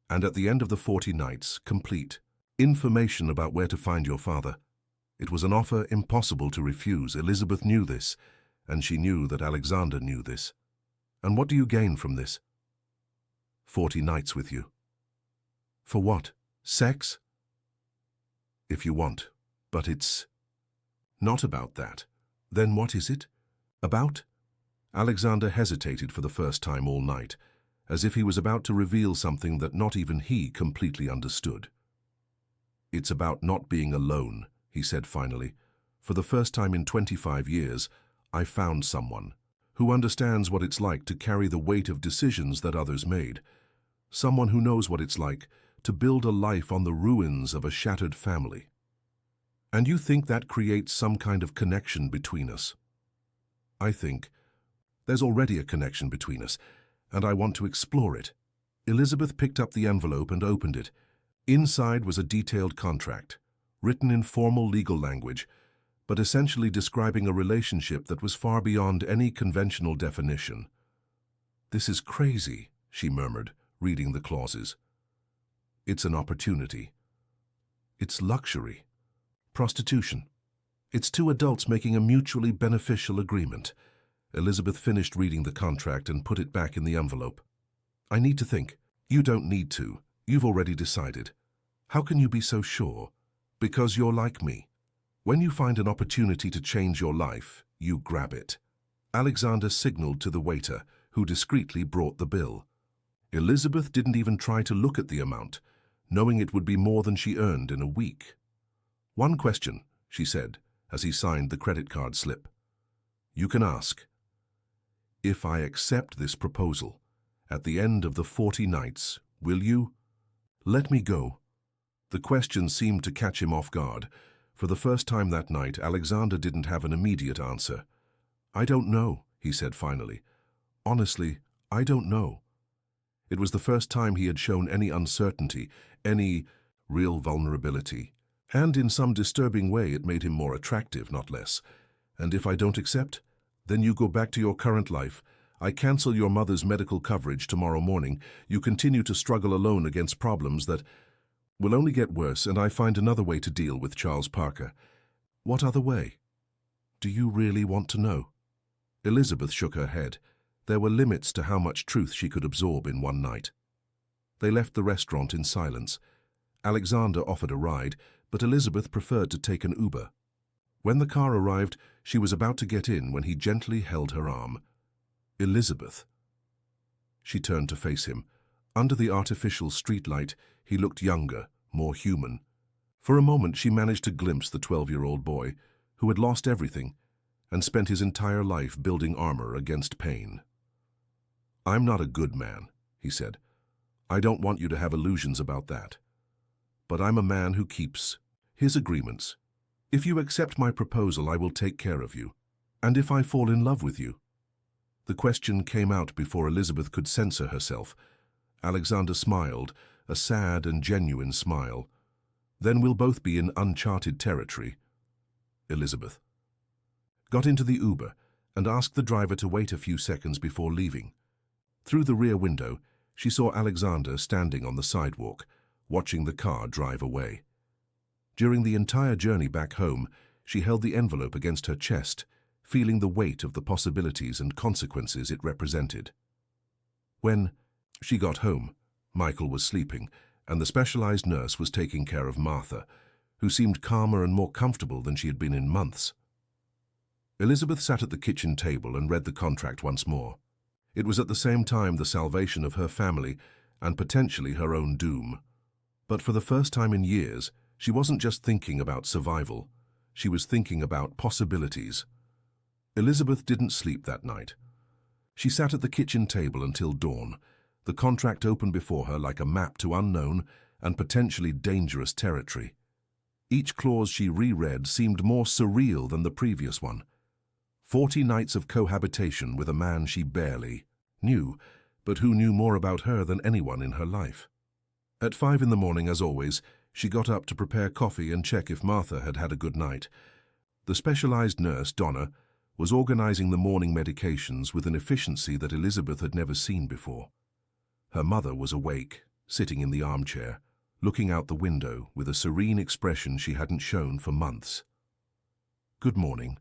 And at the end of the 40 nights, complete information about where to find your father. It was an offer impossible to refuse. Elizabeth knew this, and she knew that Alexander knew this. "And what do you gain from this?" 40 nights with you." "For what? Sex?" "If you want, but it's not about that." "Then what is it about?" Alexander hesitated for the first time all night, as if he was about to reveal something that not even he completely understood. "It's about not being alone," he said finally. "For the first time in 25 years, I found someone who understands what it's like to carry the weight of decisions that others made. Someone who knows what it's like to build a life on the ruins of a shattered family." "And you think that creates some kind of connection between us?" "I think there's already a connection between us, and I want to explore it." Elizabeth picked up the envelope and opened it. Inside was a detailed contract, written in formal legal language, but essentially describing a relationship that was far beyond any conventional definition. "This is crazy," she murmured, reading the clauses. "It's an opportunity. It's luxury. Prostitution. It's two adults making a mutually beneficial agreement." Elizabeth finished reading the contract and put it back in the envelope. "I need to think." "You don't need to. You've already decided." "How can you be so sure?" "Because you're like me. When you find an opportunity to change your life, you grab it." Alexander signaled to the waiter, who discreetly brought the bill. Elizabeth didn't even try to look at the amount, knowing it would be more than she earned in a week. "One question," she said, as he signed the credit card slip. "You can ask. If I accept this proposal, at the end of the 40 nights, will you let me go?" The question seemed to catch him off guard. For the first time that night, Alexander didn't have an immediate answer. "I don't know," he said finally. "Honestly, I don't know." It was the first time he had shown any uncertainty, any real vulnerability. And in some disturbing way, it made him more attractive, not less. "And if I don't accept, then you go back to your current life. I cancel your mother's medical coverage tomorrow morning. You continue to struggle alone against problems that will only get worse, and I find another way to deal with Charles Parker." "What other way?" "Do you really want to know?" Elizabeth shook her head. There were limits to how much truth she could absorb in one night. They left the restaurant in silence. Alexander offered a ride, but Elizabeth preferred to take an Uber. When the car arrived, she was about to get in when he gently held her arm. "Elizabeth." She turned to face him. Under the artificial streetlight, he looked younger, more human. For a moment she managed to glimpse the 12-year-old boy, who had lost everything and spent his entire life building armor against pain. "I'm not a good man," he said. "I don't want you to have illusions about that. But I'm a man who keeps his agreements. If you accept my proposal, I will take care of you. And if I fall in love with you?" The question came out before Elizabeth could censor herself. Alexander smiled, a sad and genuine smile. "Then we'll both be in uncharted territory." Elizabeth got into the Uber and asked the driver to wait a few seconds before leaving. Through the rear window, she saw Alexander standing on the sidewalk, watching the car drive away. During the entire journey back home, she held the envelope against her chest, feeling the weight of the possibilities and consequences it represented. When she got home, Michael was sleeping, and the specialized nurse was taking care of Martha, who seemed calmer and more comfortable than she had been in months. Elizabeth sat at the kitchen table and read the contract once more. It was at the same time the salvation of her family and potentially her own doom. But for the first time in years, she wasn't just thinking about survival. She was thinking about possibilities. Elizabeth didn't sleep that night. She sat at the kitchen table until dawn, the contract open before her like a map to unknown and potentially dangerous territory. Each clause she reread seemed more surreal than the previous one. 40 nights of cohabitation with a man she barely knew, but who knew more about her than anyone in her life. At 5 in the morning, as always, she got up to prepare coffee and check if Martha had had a good night. The specialized nurse, Donna, was organizing the morning medications with an efficiency that Elizabeth had never seen before. Her mother was awake, sitting in the armchair, looking out the window with a serene expression she hadn't shown for months. "Good morning,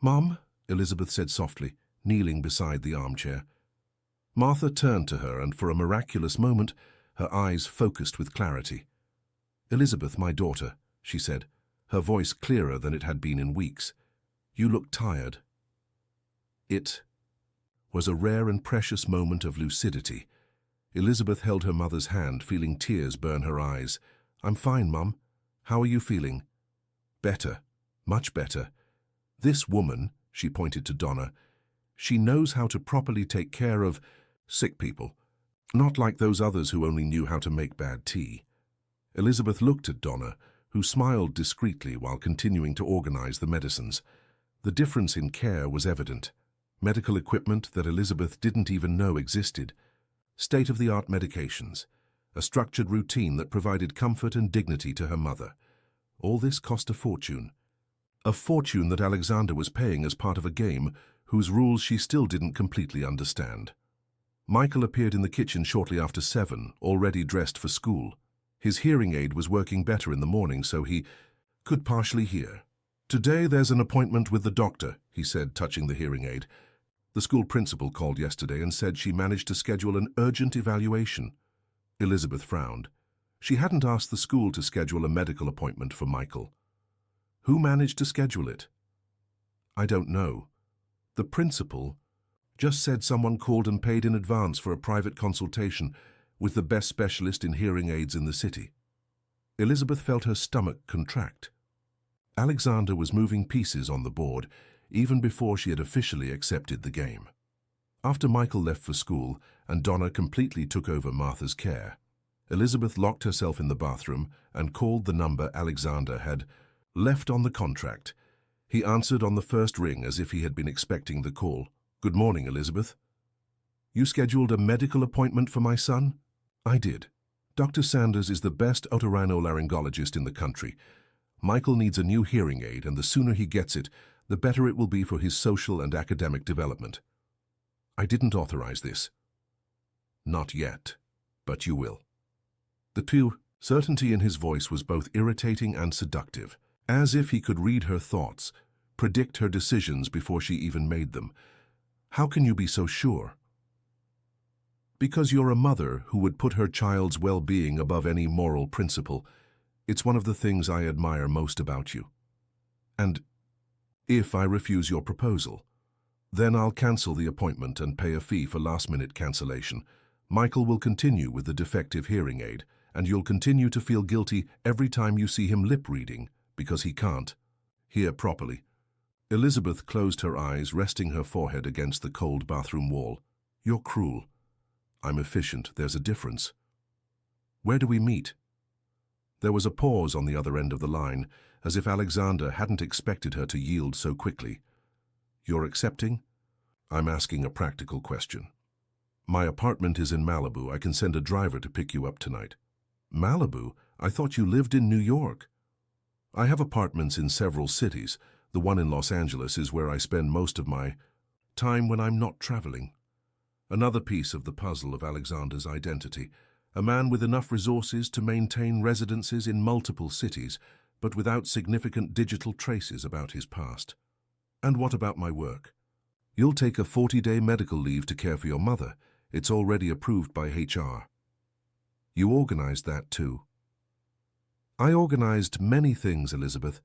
Mom," Elizabeth said softly, kneeling beside the armchair. Martha turned to her, and for a miraculous moment, her eyes focused with clarity. "Elizabeth, my daughter," she said, her voice clearer than it had been in weeks. "You look tired." It was a rare and precious moment of lucidity. Elizabeth held her mother's hand, feeling tears burn her eyes. "I'm fine, Mum. How are you feeling?" "Better. Much better. This woman," she pointed to Donna, "she knows how to properly take care of sick people, not like those others who only knew how to make bad tea." Elizabeth looked at Donna, who smiled discreetly while continuing to organize the medicines. The difference in care was evident. Medical equipment that Elizabeth didn't even know existed. State-of-the-art medications. A structured routine that provided comfort and dignity to her mother. All this cost a fortune. A fortune that Alexander was paying as part of a game whose rules she still didn't completely understand. Michael appeared in the kitchen shortly after 7, already dressed for school. His hearing aid was working better in the morning, so he could partially hear. "Today there's an appointment with the doctor," he said, touching the hearing aid. "The school principal called yesterday and said she managed to schedule an urgent evaluation." Elizabeth frowned. She hadn't asked the school to schedule a medical appointment for Michael. "Who managed to schedule it?" "I don't know. The principal just said someone called and paid in advance for a private consultation with the best specialist in hearing aids in the city." Elizabeth felt her stomach contract. Alexander was moving pieces on the board even before she had officially accepted the game. After Michael left for school and Donna completely took over Martha's care, Elizabeth locked herself in the bathroom and called the number Alexander had left on the contract. He answered on the first ring as if he had been expecting the call. "Good morning, Elizabeth." "You scheduled a medical appointment for my son?" "I did. Dr. Sanders is the best otorhinolaryngologist in the country. Michael needs a new hearing aid, and the sooner he gets it, the better it will be for his social and academic development." "I didn't authorize this." "Not yet, but you will." The pure certainty in his voice was both irritating and seductive, as if he could read her thoughts, predict her decisions before she even made them. "How can you be so sure?" "Because you're a mother who would put her child's well-being above any moral principle. It's one of the things I admire most about you. And if I refuse your proposal, then I'll cancel the appointment and pay a fee for last-minute cancellation. Michael will continue with the defective hearing aid, and you'll continue to feel guilty every time you see him lip-reading, because he can't hear properly. Elizabeth closed her eyes, resting her forehead against the cold bathroom wall. You're cruel. I'm efficient. There's a difference. Where do we meet? There was a pause on the other end of the line, as if Alexander hadn't expected her to yield so quickly. You're accepting? I'm asking a practical question. My apartment is in Malibu. I can send a driver to pick you up tonight. Malibu? I thought you lived in New York. I have apartments in several cities. The one in Los Angeles is where I spend most of my time when I'm not traveling. Another piece of the puzzle of Alexander's identity. A man with enough resources to maintain residences in multiple cities, but without significant digital traces about his past. And what about my work? You'll take a 40-day medical leave to care for your mother. It's already approved by HR. You organized that too. I organized many things, Elizabeth.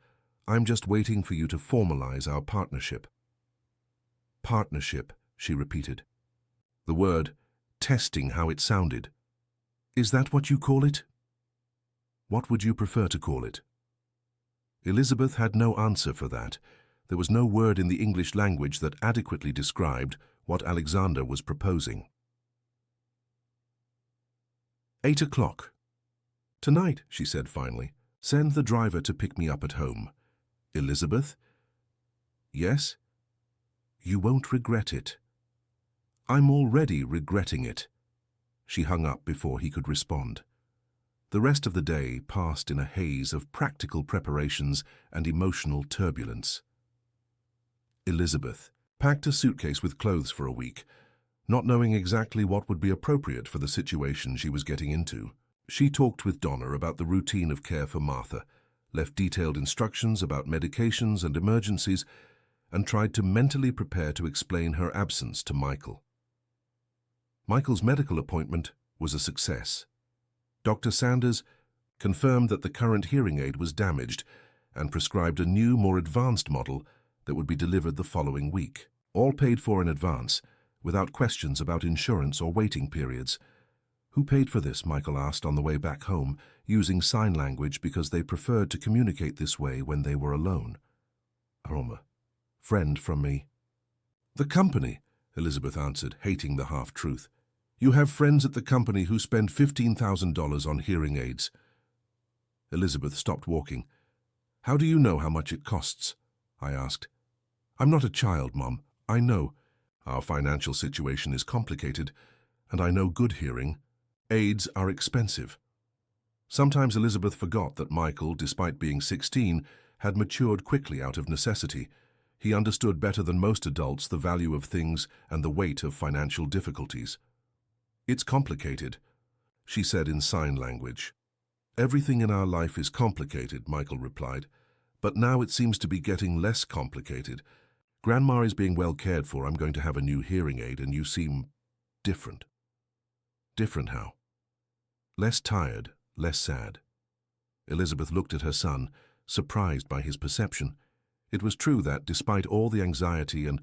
I'm just waiting for you to formalize our partnership. Partnership, she repeated. The word, testing how it sounded. Is that what you call it? What would you prefer to call it? Elizabeth had no answer for that. There was no word in the English language that adequately described what Alexander was proposing. 8 o'clock. Tonight, she said finally, send the driver to pick me up at home. Elizabeth? Yes? You won't regret it. I'm already regretting it. She hung up before he could respond. The rest of the day passed in a haze of practical preparations and emotional turbulence. Elizabeth packed a suitcase with clothes for a week, not knowing exactly what would be appropriate for the situation she was getting into. She talked with Donna about the routine of care for Martha, left detailed instructions about medications and emergencies, and tried to mentally prepare to explain her absence to Michael. Michael's medical appointment was a success. Dr. Sanders confirmed that the current hearing aid was damaged and prescribed a new, more advanced model that would be delivered the following week, all paid for in advance, without questions about insurance or waiting periods. Who paid for this? Michael asked on the way back home, using sign language because they preferred to communicate this way when they were alone. Aroma. Friend from me. The company, Elizabeth answered, hating the half-truth. You have friends at the company who spend $15,000 on hearing aids. Elizabeth stopped walking. How do you know how much it costs? I asked. I'm not a child, Mom. I know. Our financial situation is complicated, and I know good hearing. Aids are expensive. Sometimes Elizabeth forgot that Michael, despite being 16, had matured quickly out of necessity. He understood better than most adults the value of things and the weight of financial difficulties. It's complicated, she said in sign language. Everything in our life is complicated, Michael replied, but now it seems to be getting less complicated. Grandma is being well cared for. I'm going to have a new hearing aid, and you seem different. Different how? Less tired, less sad. Elizabeth looked at her son, surprised by his perception. It was true that, despite all the anxiety and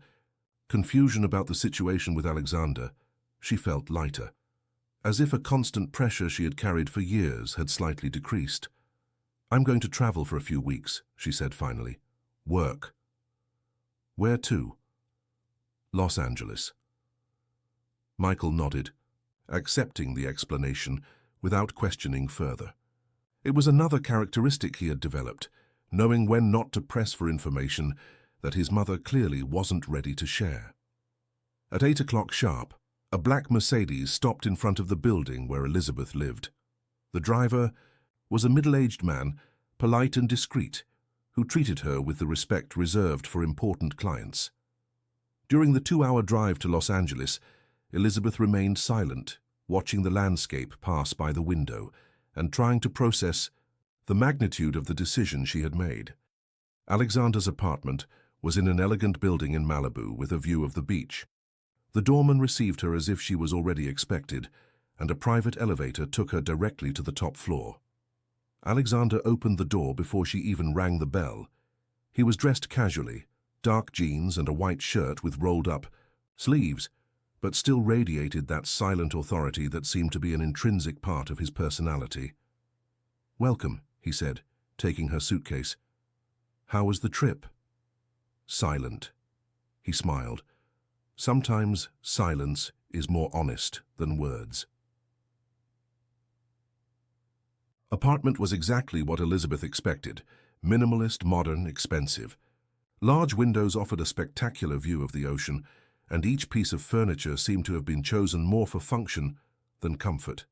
confusion about the situation with Alexander, she felt lighter, as if a constant pressure she had carried for years had slightly decreased. I'm going to travel for a few weeks, she said finally. Work. Where to? Los Angeles. Michael nodded, accepting the explanation without questioning further. It was another characteristic he had developed, knowing when not to press for information that his mother clearly wasn't ready to share. At 8 o'clock sharp, a black Mercedes stopped in front of the building where Elizabeth lived. The driver was a middle-aged man, polite and discreet, who treated her with the respect reserved for important clients. During the 2-hour drive to Los Angeles, Elizabeth remained silent, watching the landscape pass by the window and trying to process the magnitude of the decision she had made. Alexander's apartment was in an elegant building in Malibu with a view of the beach. The doorman received her as if she was already expected, and a private elevator took her directly to the top floor. Alexander opened the door before she even rang the bell. He was dressed casually, dark jeans and a white shirt with rolled-up sleeves, but still radiated that silent authority that seemed to be an intrinsic part of his personality. "Welcome," he said, taking her suitcase. "How was the trip?" "Silent." He smiled. Sometimes silence is more honest than words. Apartment was exactly what Elizabeth expected. Minimalist, modern, expensive. Large windows offered a spectacular view of the ocean, and each piece of furniture seemed to have been chosen more for function than comfort.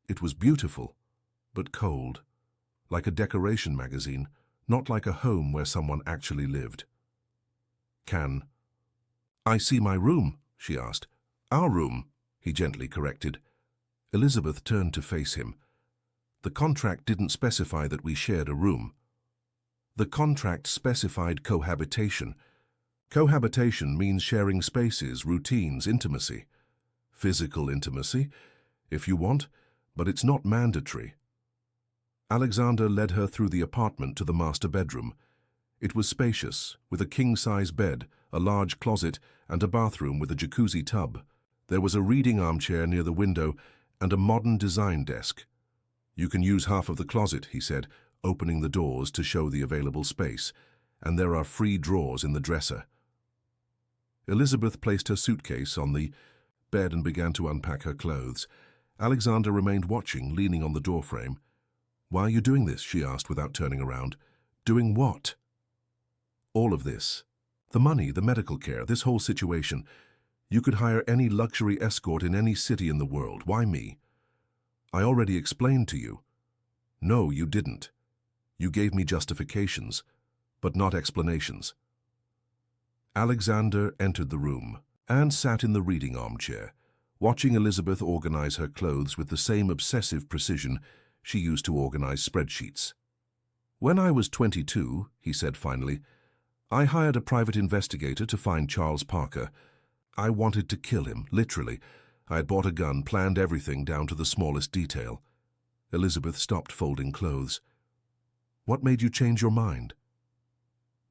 It was beautiful, but cold, like a decoration magazine, not like a home where someone actually lived. "Can I see my room?" she asked. "Our room," he gently corrected. Elizabeth turned to face him. "The contract didn't specify that we shared a room." "The contract specified cohabitation. Cohabitation means sharing spaces, routines, intimacy. Physical intimacy, if you want, but it's not mandatory." Alexander led her through the apartment to the master bedroom. It was spacious, with a king-size bed, a large closet, and a bathroom with a jacuzzi tub. There was a reading armchair near the window and a modern design desk. "You can use half of the closet," he said, opening the doors to show the available space, "and there are free drawers in the dresser." Elizabeth placed her suitcase on the bed and began to unpack her clothes. Alexander remained watching, leaning on the doorframe. "Why are you doing this?" she asked without turning around. "Doing what?" "All of this. The money, the medical care, this whole situation. You could hire any luxury escort in any city in the world. Why me?" "I already explained to you." "No, you didn't. You gave me justifications, but not explanations." Alexander entered the room and sat in the reading armchair, watching Elizabeth organize her clothes with the same obsessive precision she used to organize spreadsheets. "When I was 22, he said finally, I hired a private investigator to find Charles Parker. I wanted to kill him, literally. I had bought a gun, planned everything down to the smallest detail." Elizabeth stopped folding clothes. "What made you change your mind?"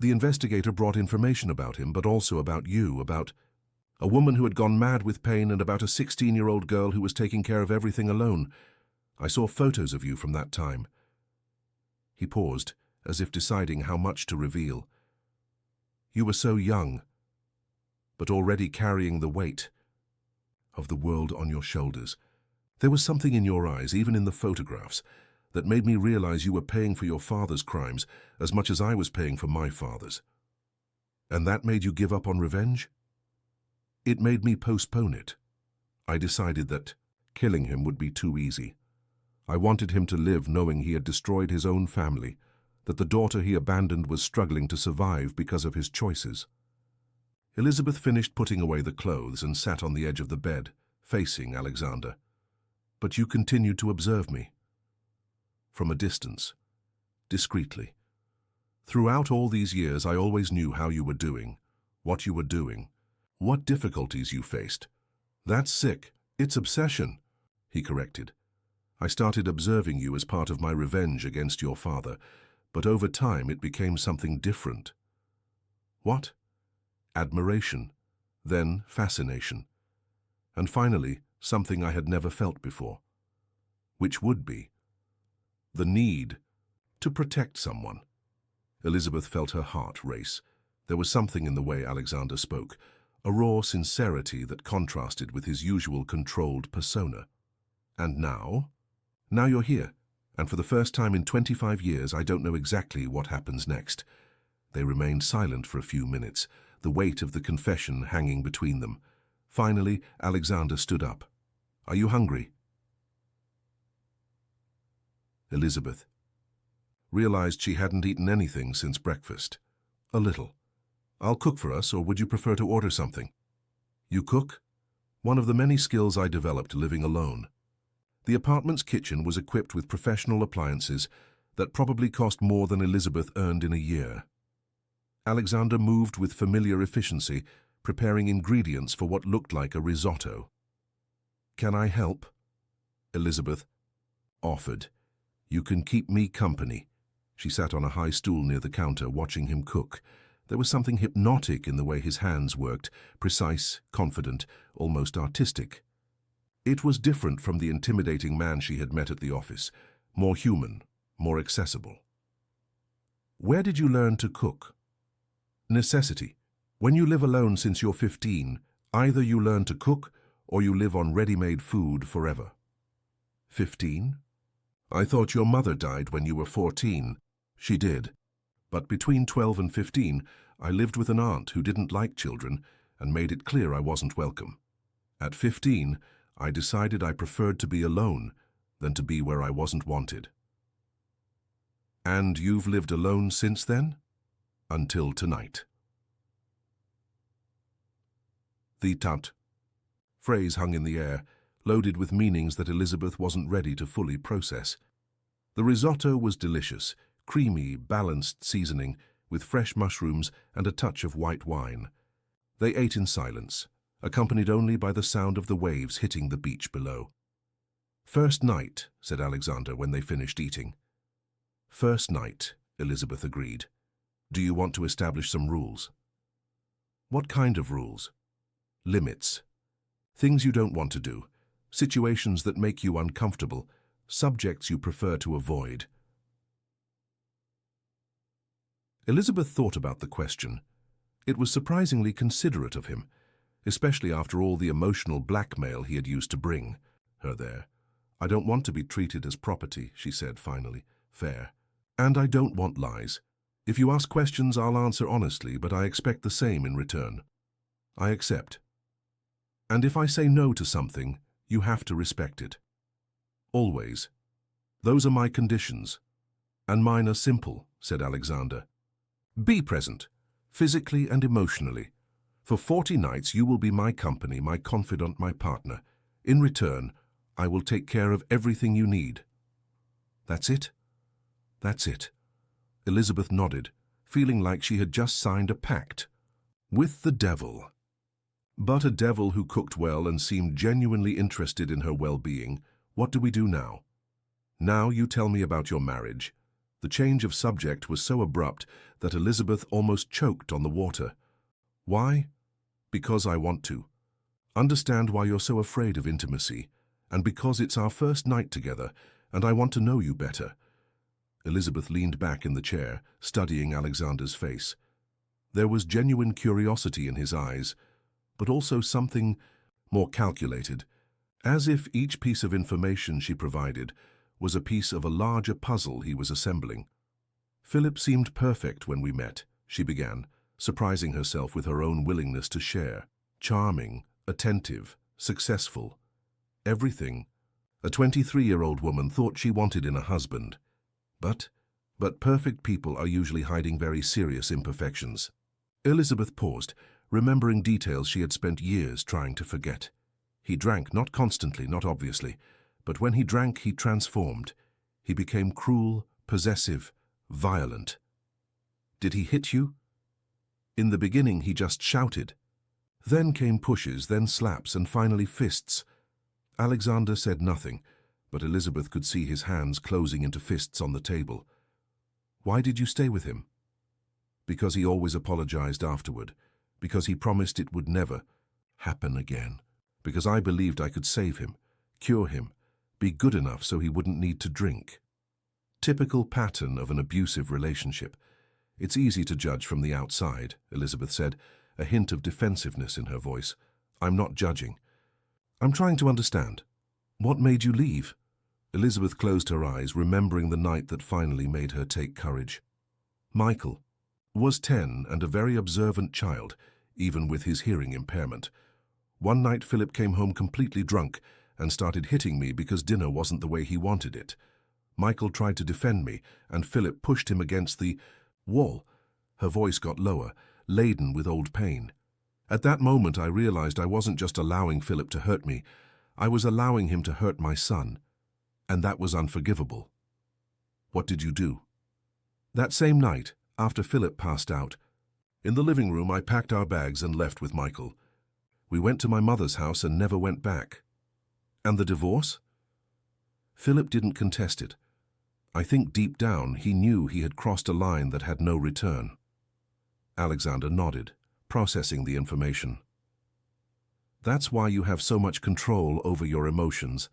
"The investigator brought information about him, but also about you, about a woman who had gone mad with pain and about a 16-year-old girl who was taking care of everything alone. I saw photos of you from that time." He paused, as if deciding how much to reveal. "You were so young, but already carrying the weight of the world on your shoulders. There was something in your eyes, even in the photographs, that made me realize you were paying for your father's crimes as much as I was paying for my father's. And that made you give up on revenge?" "It made me postpone it. I decided that killing him would be too easy. I wanted him to live knowing he had destroyed his own family, that the daughter he abandoned was struggling to survive because of his choices." Elizabeth finished putting away the clothes and sat on the edge of the bed, facing Alexander. "But you continued to observe me." "From a distance, discreetly. Throughout all these years, I always knew how you were doing, what you were doing, what difficulties you faced." "That's sick. It's obsession," he corrected. "I started observing you as part of my revenge against your father, but over time it became something different." "What?" "Admiration, then fascination, and finally something I had never felt before." "Which would be?" "The need to protect someone." Elizabeth felt her heart race. There was something in the way Alexander spoke, a raw sincerity that contrasted with his usual controlled persona. "And now? Now you're here, and for the first time in 25 years I don't know exactly what happens next." They remained silent for a few minutes, the weight of the confession hanging between them. Finally, Alexander stood up. "Are you hungry?" Elizabeth realized she hadn't eaten anything since breakfast. "A little. I'll cook for us, or would you prefer to order something?" "You cook?" "One of the many skills I developed living alone." The apartment's kitchen was equipped with professional appliances that probably cost more than Elizabeth earned in a year. Alexander moved with familiar efficiency, preparing ingredients for what looked like a risotto. "Can I help?" Elizabeth offered. "You can keep me company." She sat on a high stool near the counter, watching him cook. There was something hypnotic in the way his hands worked, precise, confident, almost artistic. It was different from the intimidating man she had met at the office, more human, more accessible. Where did you learn to cook? Necessity. When you live alone since you're 15, either you learn to cook or you live on ready-made food forever. 15? I thought your mother died when you were 14. She did. But between 12 and 15, I lived with an aunt who didn't like children and made it clear I wasn't welcome. At 15, I decided I preferred to be alone than to be where I wasn't wanted. And you've lived alone since then? Until tonight. The tut phrase hung in the air, loaded with meanings that Elizabeth wasn't ready to fully process. The risotto was delicious, creamy, balanced seasoning with fresh mushrooms and a touch of white wine. They ate in silence, accompanied only by the sound of the waves hitting the beach below. First night, said Alexander when they finished eating. First night, Elizabeth agreed. Do you want to establish some rules? What kind of rules? Limits. Things you don't want to do, situations that make you uncomfortable, subjects you prefer to avoid. Elizabeth thought about the question. It was surprisingly considerate of him, especially after all the emotional blackmail he had used to bring her there. I don't want to be treated as property, she said finally. Fair. And I don't want lies. If you ask questions, I'll answer honestly, but I expect the same in return. I accept. And if I say no to something, you have to respect it. Always. Those are my conditions. And mine are simple, said Alexander. Be present, physically and emotionally. For 40 nights you will be my company, my confidant, my partner. In return, I will take care of everything you need. That's it? That's it. Elizabeth nodded, feeling like she had just signed a pact. With the devil. But a devil who cooked well and seemed genuinely interested in her well-being. What do we do now? Now you tell me about your marriage. The change of subject was so abrupt that Elizabeth almost choked on the water. Why? Because I want to. Understand why you're so afraid of intimacy, and because it's our first night together, and I want to know you better. Elizabeth leaned back in the chair, studying Alexander's face. There was genuine curiosity in his eyes, but also something more calculated, as if each piece of information she provided was a piece of a larger puzzle he was assembling. Philip seemed perfect when we met, she began, surprising herself with her own willingness to share. Charming, attentive, successful. Everything a 23-year-old woman thought she wanted in a husband. But perfect people are usually hiding very serious imperfections. Elizabeth paused, remembering details she had spent years trying to forget. He drank, not constantly, not obviously, but when he drank, he transformed. He became cruel, possessive, violent. Did he hit you? In the beginning, he just shouted. Then came pushes, then slaps, and finally fists. Alexander said nothing, but Elizabeth could see his hands closing into fists on the table. Why did you stay with him? Because he always apologized afterward, because he promised it would never happen again, because I believed I could save him, cure him, be good enough so he wouldn't need to drink. Typical pattern of an abusive relationship. It's easy to judge from the outside, Elizabeth said, a hint of defensiveness in her voice. I'm not judging. I'm trying to understand. What made you leave? Elizabeth closed her eyes, remembering the night that finally made her take courage. Michael was 10 and a very observant child, even with his hearing impairment. One night Philip came home completely drunk and started hitting me because dinner wasn't the way he wanted it. Michael tried to defend me, and Philip pushed him against the wall. Her voice got lower, laden with old pain. At that moment I realized I wasn't just allowing Philip to hurt me, I was allowing him to hurt my son. And that was unforgivable. What did you do? That same night, after Philip passed out, in the living room I packed our bags and left with Michael. We went to my mother's house and never went back. And the divorce? Philip didn't contest it. I think deep down he knew he had crossed a line that had no return. Alexander nodded, processing the information. That's why you have so much control over your emotions.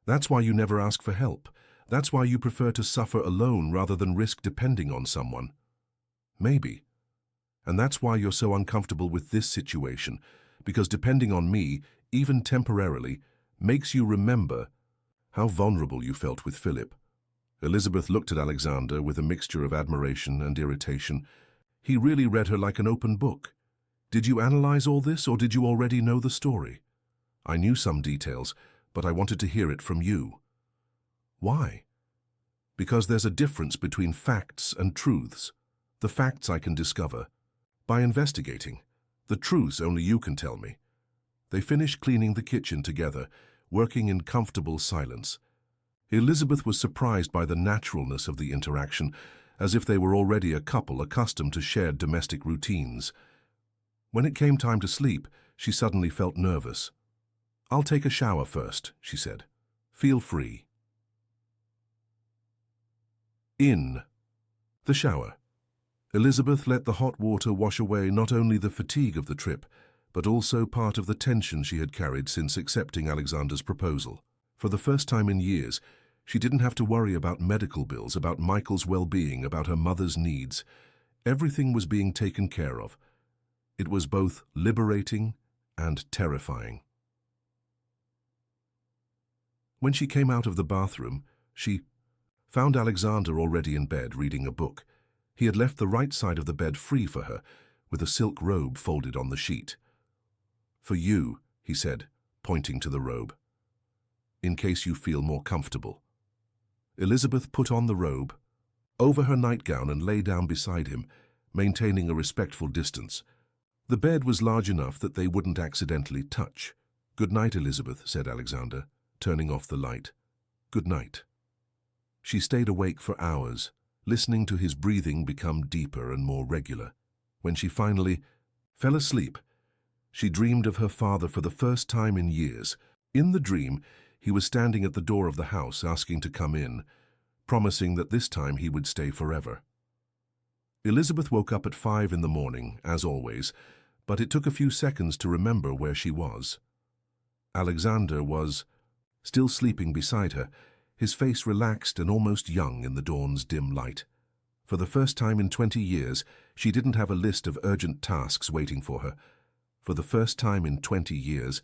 That's why you never ask for help. That's why you prefer to suffer alone rather than risk depending on someone. Maybe. And that's why you're so uncomfortable with this situation, because depending on me, even temporarily, makes you remember how vulnerable you felt with Philip. Elizabeth looked at Alexander with a mixture of admiration and irritation. He really read her like an open book. Did you analyze all this, or did you already know the story? I knew some details, but I wanted to hear it from you. Why? Because there's a difference between facts and truths. The facts I can discover by investigating. The truths only you can tell me. They finished cleaning the kitchen together, working in comfortable silence. Elizabeth was surprised by the naturalness of the interaction, as if they were already a couple accustomed to shared domestic routines. When it came time to sleep, she suddenly felt nervous. "I'll take a shower first," she said. "Feel free." In the shower, Elizabeth let the hot water wash away not only the fatigue of the trip, but also part of the tension she had carried since accepting Alexander's proposal. For the first time in years, she didn't have to worry about medical bills, about Michael's well-being, about her mother's needs. Everything was being taken care of. It was both liberating and terrifying. When she came out of the bathroom, she found Alexander already in bed reading a book. He had left the right side of the bed free for her, with a silk robe folded on the sheet. "For you," he said, pointing to the robe. "In case you feel more comfortable." Elizabeth put on the robe over her nightgown and lay down beside him, maintaining a respectful distance. The bed was large enough that they wouldn't accidentally touch. "Good night, Elizabeth," said Alexander, turning off the light. "Good night." She stayed awake for hours, listening to his breathing become deeper and more regular. When she finally fell asleep, she dreamed of her father for the first time in years. In the dream, he was standing at the door of the house asking to come in, promising that this time he would stay forever. Elizabeth woke up at 5 in the morning, as always, but it took a few seconds to remember where she was. Alexander was still sleeping beside her, his face relaxed and almost young in the dawn's dim light. For the first time in 20 years, she didn't have a list of urgent tasks waiting for her. For the first time in 20 years,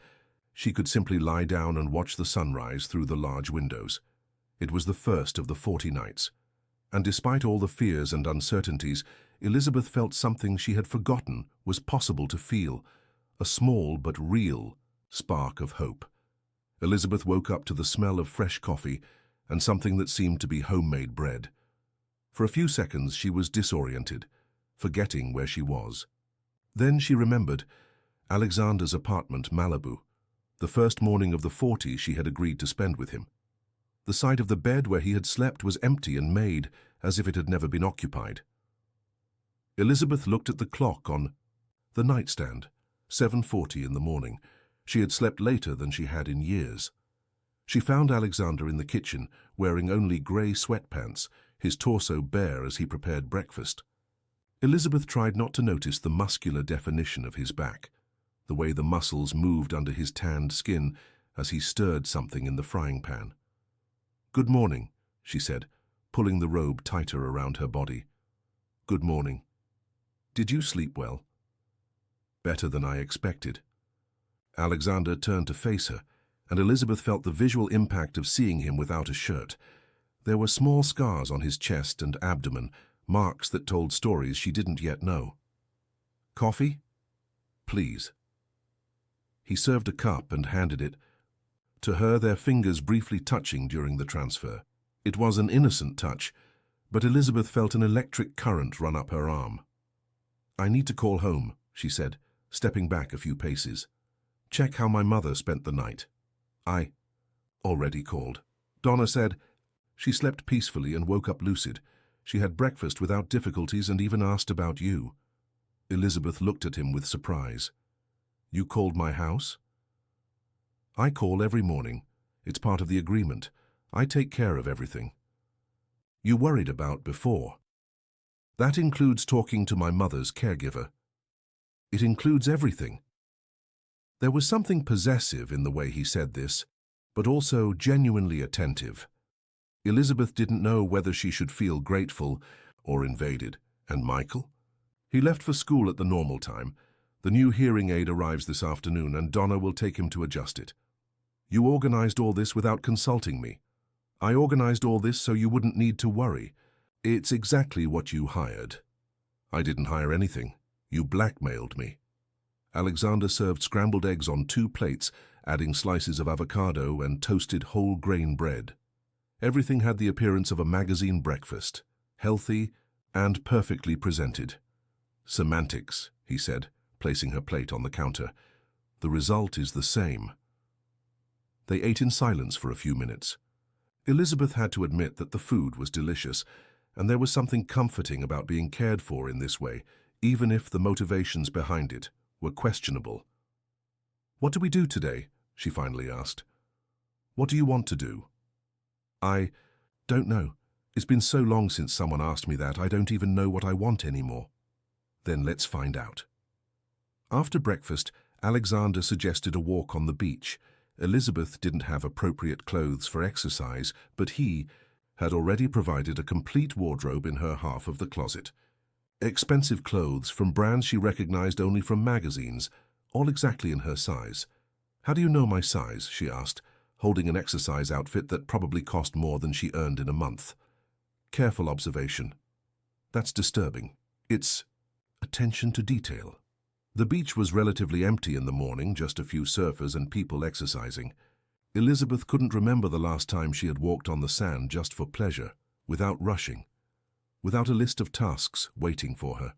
she could simply lie down and watch the sunrise through the large windows. It was the first of the 40 nights. And despite all the fears and uncertainties, Elizabeth felt something she had forgotten was possible to feel, a small but real spark of hope. Elizabeth woke up to the smell of fresh coffee and something that seemed to be homemade bread. For a few seconds she was disoriented, forgetting where she was. Then she remembered Alexander's apartment, Malibu, the first morning of the 40 she had agreed to spend with him. The side of the bed where he had slept was empty and made as if it had never been occupied. Elizabeth looked at the clock on the nightstand, 7:40 in the morning. She had slept later than she had in years. She found Alexander in the kitchen, wearing only grey sweatpants, his torso bare as he prepared breakfast. Elizabeth tried not to notice the muscular definition of his back, the way the muscles moved under his tanned skin as he stirred something in the frying pan. "Good morning," she said, pulling the robe tighter around her body. "Good morning. Did you sleep well?" "Better than I expected." Alexander turned to face her, and Elizabeth felt the visual impact of seeing him without a shirt. There were small scars on his chest and abdomen, marks that told stories she didn't yet know. "Coffee? Please." He served a cup and handed it to her, their fingers briefly touching during the transfer. It was an innocent touch, but Elizabeth felt an electric current run up her arm. "I need to call home," she said, stepping back a few paces. "Check how my mother spent the night." "I already called," Donna said. "She slept peacefully and woke up lucid. She had breakfast without difficulties and even asked about you." Elizabeth looked at him with surprise. "You called my house?" "I call every morning. It's part of the agreement. I take care of everything you worried about before." That includes talking to my mother's caregiver. It includes everything. There was something possessive in the way he said this, but also genuinely attentive. Elizabeth didn't know whether she should feel grateful or invaded. And Michael? He left for school at the normal time. The new hearing aid arrives this afternoon and Donna will take him to adjust it. You organized all this without consulting me. I organized all this so you wouldn't need to worry. It's exactly what you hired. I didn't hire anything. You blackmailed me. Alexander served scrambled eggs on 2 plates, adding slices of avocado and toasted whole grain bread. Everything had the appearance of a magazine breakfast, healthy and perfectly presented. Semantics, he said, placing her plate on the counter. The result is the same. They ate in silence for a few minutes. Elizabeth had to admit that the food was delicious, and there was something comforting about being cared for in this way, even if the motivations behind it were questionable. "What do we do today?" she finally asked. "What do you want to do?" "I don't know. It's been so long since someone asked me that, I don't even know what I want anymore." "Then let's find out." After breakfast, Alexander suggested a walk on the beach. Elizabeth didn't have appropriate clothes for exercise, but he had already provided a complete wardrobe in her half of the closet. Expensive clothes from brands she recognized only from magazines, all exactly in her size. "How do you know my size?" she asked, holding an exercise outfit that probably cost more than she earned in a month. Careful observation. That's disturbing. It's attention to detail. The beach was relatively empty in the morning, just a few surfers and people exercising. Elizabeth couldn't remember the last time she had walked on the sand just for pleasure, without rushing, without a list of tasks waiting for her.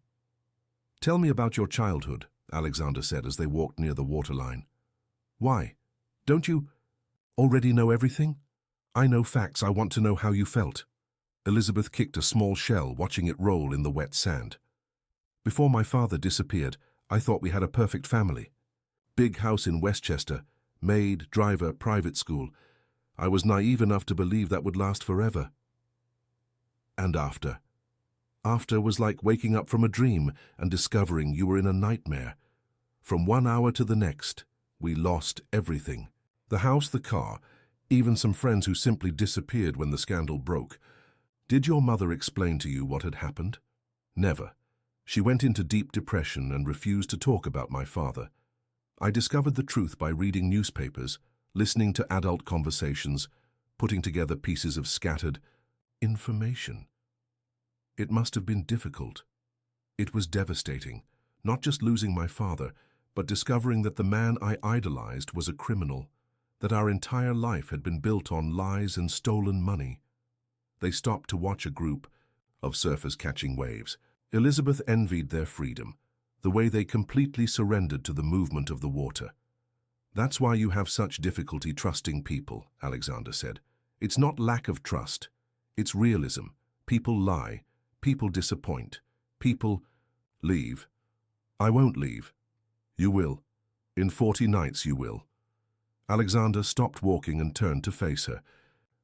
"Tell me about your childhood," Alexander said as they walked near the waterline. "Why? Don't you already know everything?" "I know facts. I want to know how you felt." Elizabeth kicked a small shell, watching it roll in the wet sand. "Before my father disappeared, I thought we had a perfect family. Big house in Westchester, maid, driver, private school. I was naive enough to believe that would last forever." "And after?" "After was like waking up from a dream and discovering you were in a nightmare. From 1 hour to the next, we lost everything. The house, the car, even some friends who simply disappeared when the scandal broke. Did your mother explain to you what had happened?" "Never. She went into deep depression and refused to talk about my father. I discovered the truth by reading newspapers, listening to adult conversations, putting together pieces of scattered information. It must have been difficult. It was devastating, not just losing my father, but discovering that the man I idolized was a criminal, that our entire life had been built on lies and stolen money." They stopped to watch a group of surfers catching waves. Elizabeth envied their freedom, the way they completely surrendered to the movement of the water. "That's why you have such difficulty trusting people," Alexander said. "It's not lack of trust. It's realism. People lie. People disappoint. People leave." "I won't leave." "You will. In 40 nights you will." Alexander stopped walking and turned to face her.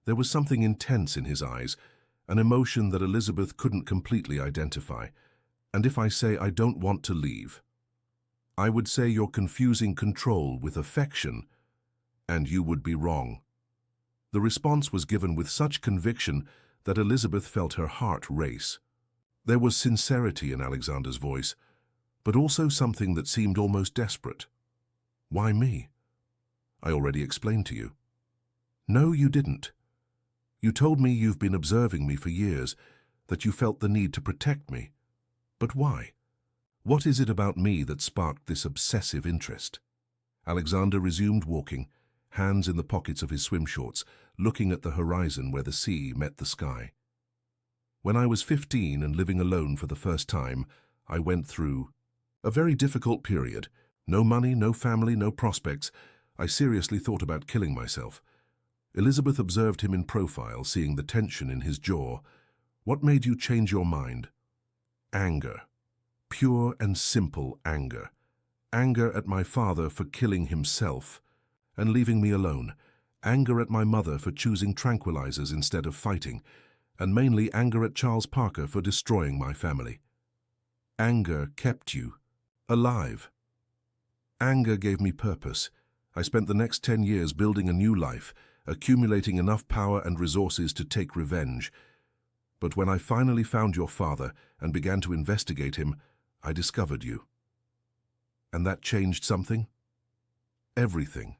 There was something intense in his eyes, an emotion that Elizabeth couldn't completely identify. "And if I say I don't want to leave, I would say you're confusing control with affection, and you would be wrong." The response was given with such conviction that Elizabeth felt her heart race. There was sincerity in Alexander's voice, but also something that seemed almost desperate. "Why me?" "I already explained to you." "No, you didn't. You told me you've been observing me for years, that you felt the need to protect me. But why? What is it about me that sparked this obsessive interest?" Alexander resumed walking, hands in the pockets of his swim shorts, looking at the horizon where the sea met the sky. "When I was 15 and living alone for the first time, I went through a very difficult period. No money, no family, no prospects. I seriously thought about killing myself." Elizabeth observed him in profile, seeing the tension in his jaw. "What made you change your mind?" "Anger. Pure and simple anger. Anger at my father for killing himself and leaving me alone. Anger at my mother for choosing tranquilizers instead of fighting. and mainly anger at Charles Parker for destroying my family. Anger kept you alive. Anger gave me purpose. I spent the next 10 years building a new life, accumulating enough power and resources to take revenge. But when I finally found your father and began to investigate him, I discovered you. And that changed something? Everything.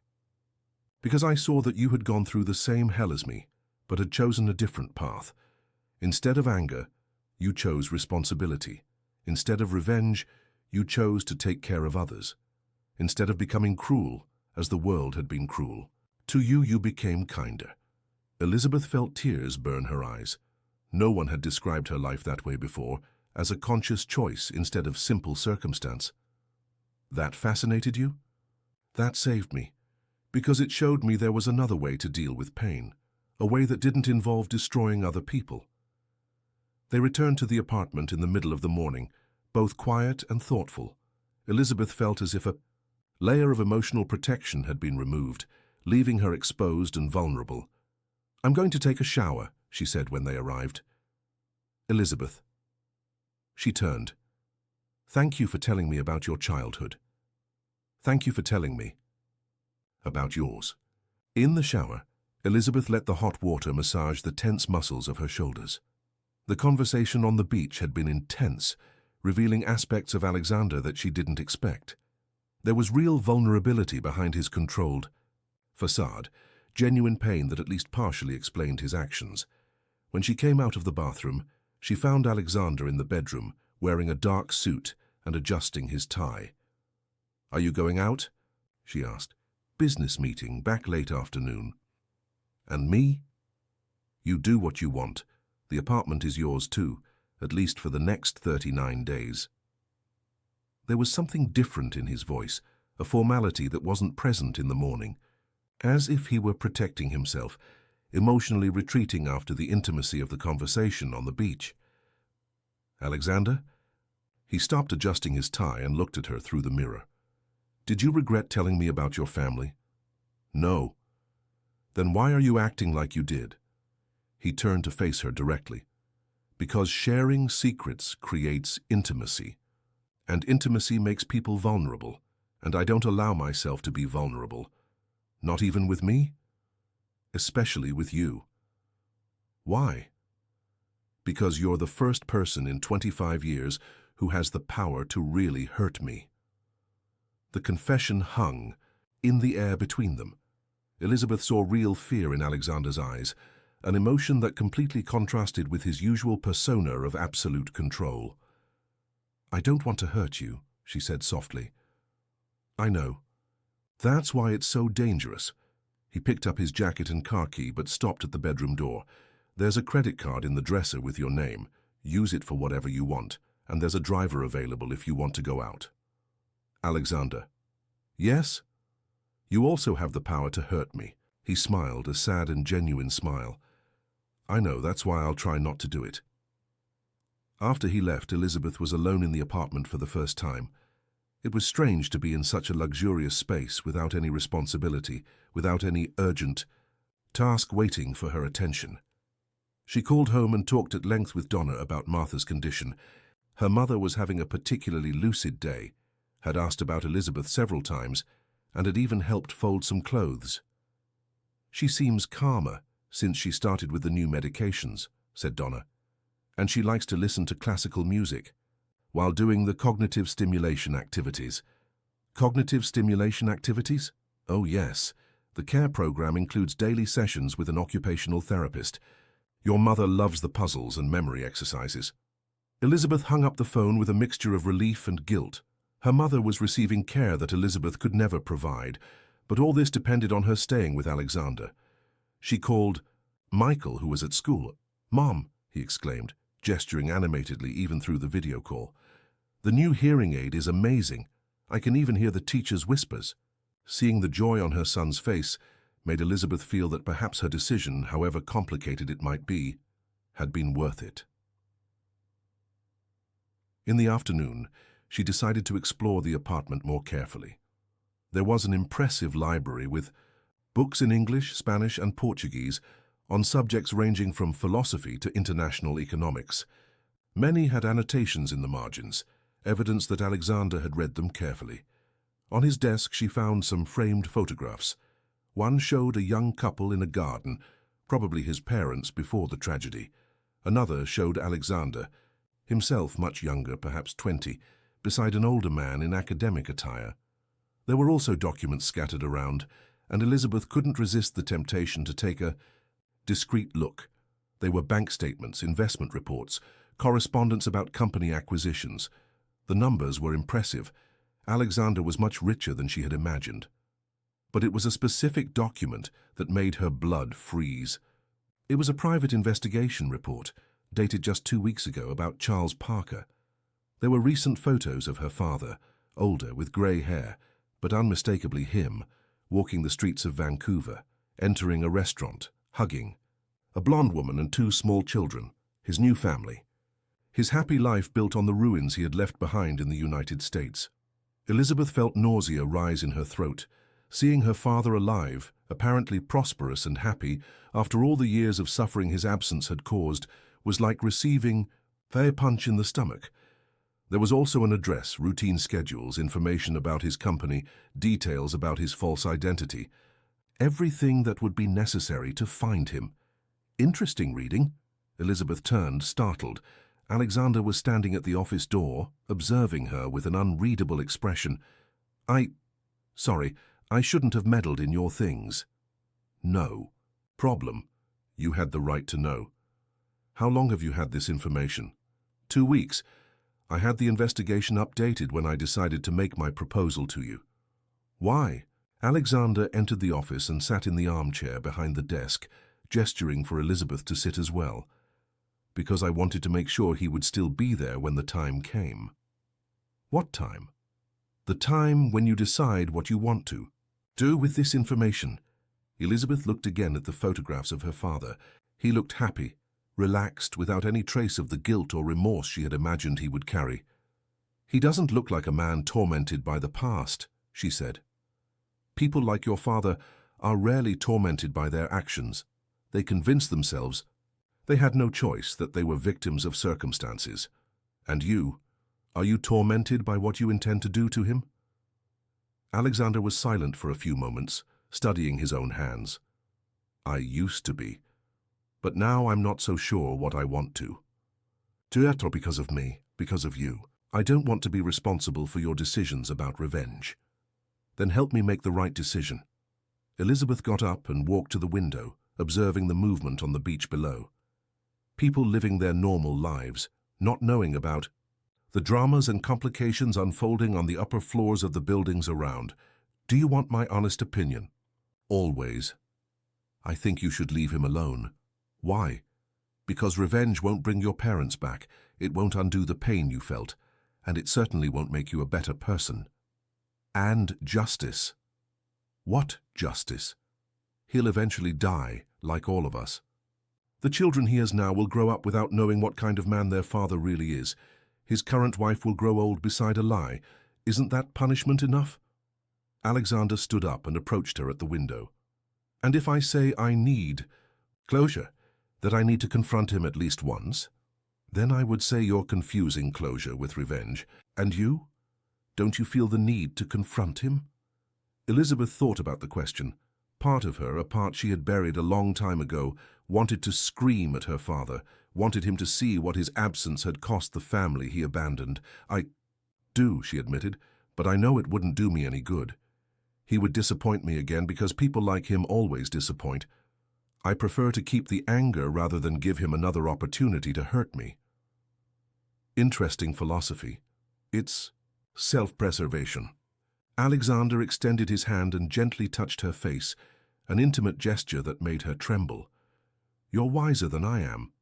Because I saw that you had gone through the same hell as me, but had chosen a different path. Instead of anger, you chose responsibility. Instead of revenge, you chose to take care of others. Instead of becoming cruel, as the world had been cruel, to you, you became kinder. Elizabeth felt tears burn her eyes. No one had described her life that way before, as a conscious choice instead of simple circumstance. That fascinated you? That saved me, because it showed me there was another way to deal with pain, a way that didn't involve destroying other people. They returned to the apartment in the middle of the morning, both quiet and thoughtful. Elizabeth felt as if a layer of emotional protection had been removed, leaving her exposed and vulnerable. "I'm going to take a shower," she said when they arrived. "Elizabeth." She turned. "Thank you for telling me about your childhood. Thank you for telling me about yours." In the shower, Elizabeth let the hot water massage the tense muscles of her shoulders. The conversation on the beach had been intense, revealing aspects of Alexander that she didn't expect. There was real vulnerability behind his controlled facade, genuine pain that at least partially explained his actions. When she came out of the bathroom, she found Alexander in the bedroom, wearing a dark suit and adjusting his tie. "Are you going out?" she asked. "Business meeting, back late afternoon." "And me?" "You do what you want. The apartment is yours too, at least for the next 39 days. There was something different in his voice, a formality that wasn't present in the morning, as if he were protecting himself, emotionally retreating after the intimacy of the conversation on the beach. "Alexander?" He stopped adjusting his tie and looked at her through the mirror. "Did you regret telling me about your family?" "No." "Then why are you acting like you did?" He turned to face her directly. "Because sharing secrets creates intimacy, and intimacy makes people vulnerable, and I don't allow myself to be vulnerable. Not even with me? Especially with you." "Why?" "Because you're the first person in 25 years who has the power to really hurt me." The confession hung in the air between them. Elizabeth saw real fear in Alexander's eyes, an emotion that completely contrasted with his usual persona of absolute control. "I don't want to hurt you," she said softly. "I know. That's why it's so dangerous." He picked up his jacket and car key but stopped at the bedroom door. "There's a credit card in the dresser with your name. Use it for whatever you want, and there's a driver available if you want to go out." "Alexander." "Yes?" "You also have the power to hurt me." He smiled, a sad and genuine smile. "I know, that's why I'll try not to do it." After he left, Elizabeth was alone in the apartment for the first time. It was strange to be in such a luxurious space without any responsibility, without any urgent task waiting for her attention. She called home and talked at length with Donna about Martha's condition. Her mother was having a particularly lucid day, had asked about Elizabeth several times, and had even helped fold some clothes. "She seems calmer since she started with the new medications," said Donna, "and she likes to listen to classical music while doing the cognitive stimulation activities." "Cognitive stimulation activities?" "Oh yes. The care program includes daily sessions with an occupational therapist. Your mother loves the puzzles and memory exercises." Elizabeth hung up the phone with a mixture of relief and guilt. Her mother was receiving care that Elizabeth could never provide, but all this depended on her staying with Alexander. She called Michael, who was at school. "Mom," he exclaimed, gesturing animatedly even through the video call. "The new hearing aid is amazing. I can even hear the teacher's whispers." Seeing the joy on her son's face made Elizabeth feel that perhaps her decision, however complicated it might be, had been worth it. In the afternoon, she decided to explore the apartment more carefully. There was an impressive library with books in English, Spanish, and Portuguese, on subjects ranging from philosophy to international economics. Many had annotations in the margins, evidence that Alexander had read them carefully. On his desk she found some framed photographs. One showed a young couple in a garden, probably his parents before the tragedy. Another showed Alexander, himself much younger, perhaps 20, beside an older man in academic attire. There were also documents scattered around, and Elizabeth couldn't resist the temptation to take a discreet look. They were bank statements, investment reports, correspondence about company acquisitions. The numbers were impressive. Alexander was much richer than she had imagined. But it was a specific document that made her blood freeze. It was a private investigation report, dated just 2 weeks ago, about Charles Parker. There were recent photos of her father, older, with grey hair, but unmistakably him, walking the streets of Vancouver, entering a restaurant, hugging. A blonde woman and 2 small children, his new family. His happy life built on the ruins he had left behind in the United States. Elizabeth felt nausea rise in her throat. Seeing her father alive, apparently prosperous and happy, after all the years of suffering his absence had caused, was like receiving a punch in the stomach. There was also an address, routine schedules, information about his company, details about his false identity. Everything that would be necessary to find him. Interesting reading. Elizabeth turned, startled. Alexander was standing at the office door, observing her with an unreadable expression. Sorry, I shouldn't have meddled in your things. No. Problem. You had the right to know. How long have you had this information? 2 weeks. I had the investigation updated when I decided to make my proposal to you. Why? Alexander entered the office and sat in the armchair behind the desk, gesturing for Elizabeth to sit as well. Because I wanted to make sure he would still be there when the time came. What time? The time when you decide what you want to do with this information. Elizabeth looked again at the photographs of her father. He looked happy, relaxed, without any trace of the guilt or remorse she had imagined he would carry. He doesn't look like a man tormented by the past, she said. People like your father are rarely tormented by their actions. They convince themselves they had no choice, that they were victims of circumstances. And you, are you tormented by what you intend to do to him? Alexander was silent for a few moments, studying his own hands. I used to be, but now I'm not so sure what I want to. Because of me, because of you. I don't want to be responsible for your decisions about revenge. Then help me make the right decision. Elizabeth got up and walked to the window, observing the movement on the beach below. People living their normal lives, not knowing about the dramas and complications unfolding on the upper floors of the buildings around. Do you want my honest opinion? Always. I think you should leave him alone. Why? Because revenge won't bring your parents back. It won't undo the pain you felt, and it certainly won't make you a better person. And justice. What justice? He'll eventually die, like all of us. The children he has now will grow up without knowing what kind of man their father really is. His current wife will grow old beside a lie. Isn't that punishment enough? Alexander stood up and approached her at the window. And if I say I need closure, that I need to confront him at least once, then I would say you're confusing closure with revenge. And you? Don't you feel the need to confront him? Elizabeth thought about the question. Part of her, a part she had buried a long time ago, wanted to scream at her father, wanted him to see what his absence had cost the family he abandoned. I do, she admitted, but I know it wouldn't do me any good. He would disappoint me again because people like him always disappoint. I prefer to keep the anger rather than give him another opportunity to hurt me. Interesting philosophy. It's self-preservation. Alexander extended his hand and gently touched her face, an intimate gesture that made her tremble. You're wiser than I am.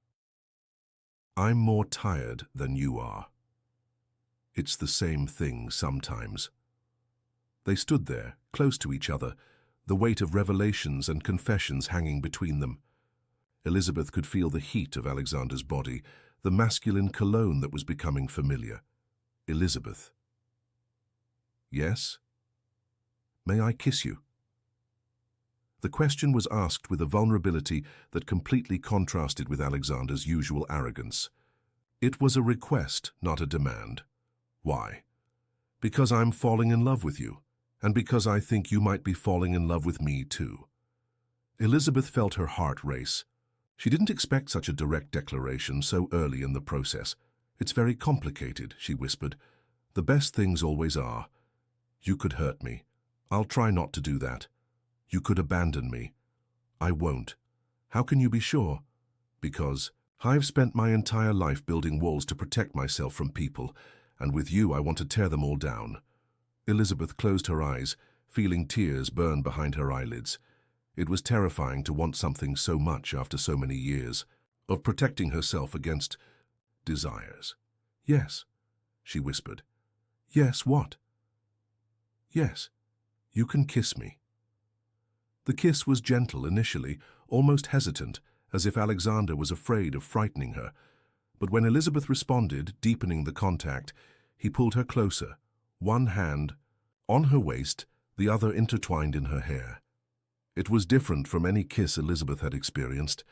I'm more tired than you are. It's the same thing sometimes. They stood there, close to each other, the weight of revelations and confessions hanging between them. Elizabeth could feel the heat of Alexander's body, the masculine cologne that was becoming familiar. Elizabeth. Yes? May I kiss you? The question was asked with a vulnerability that completely contrasted with Alexander's usual arrogance. It was a request, not a demand. Why? Because I'm falling in love with you, and because I think you might be falling in love with me too. Elizabeth felt her heart race. She didn't expect such a direct declaration so early in the process. It's very complicated, she whispered. The best things always are. You could hurt me. I'll try not to do that. You could abandon me. I won't. How can you be sure? Because I've spent my entire life building walls to protect myself from people, and with you I want to tear them all down. Elizabeth closed her eyes, feeling tears burn behind her eyelids. It was terrifying to want something so much after so many years of protecting herself against desires. Yes, she whispered. Yes, what? Yes, you can kiss me. The kiss was gentle initially, almost hesitant, as if Alexander was afraid of frightening her. But when Elizabeth responded, deepening the contact, he pulled her closer, one hand on her waist, the other intertwined in her hair. It was different from any kiss Elizabeth had experienced.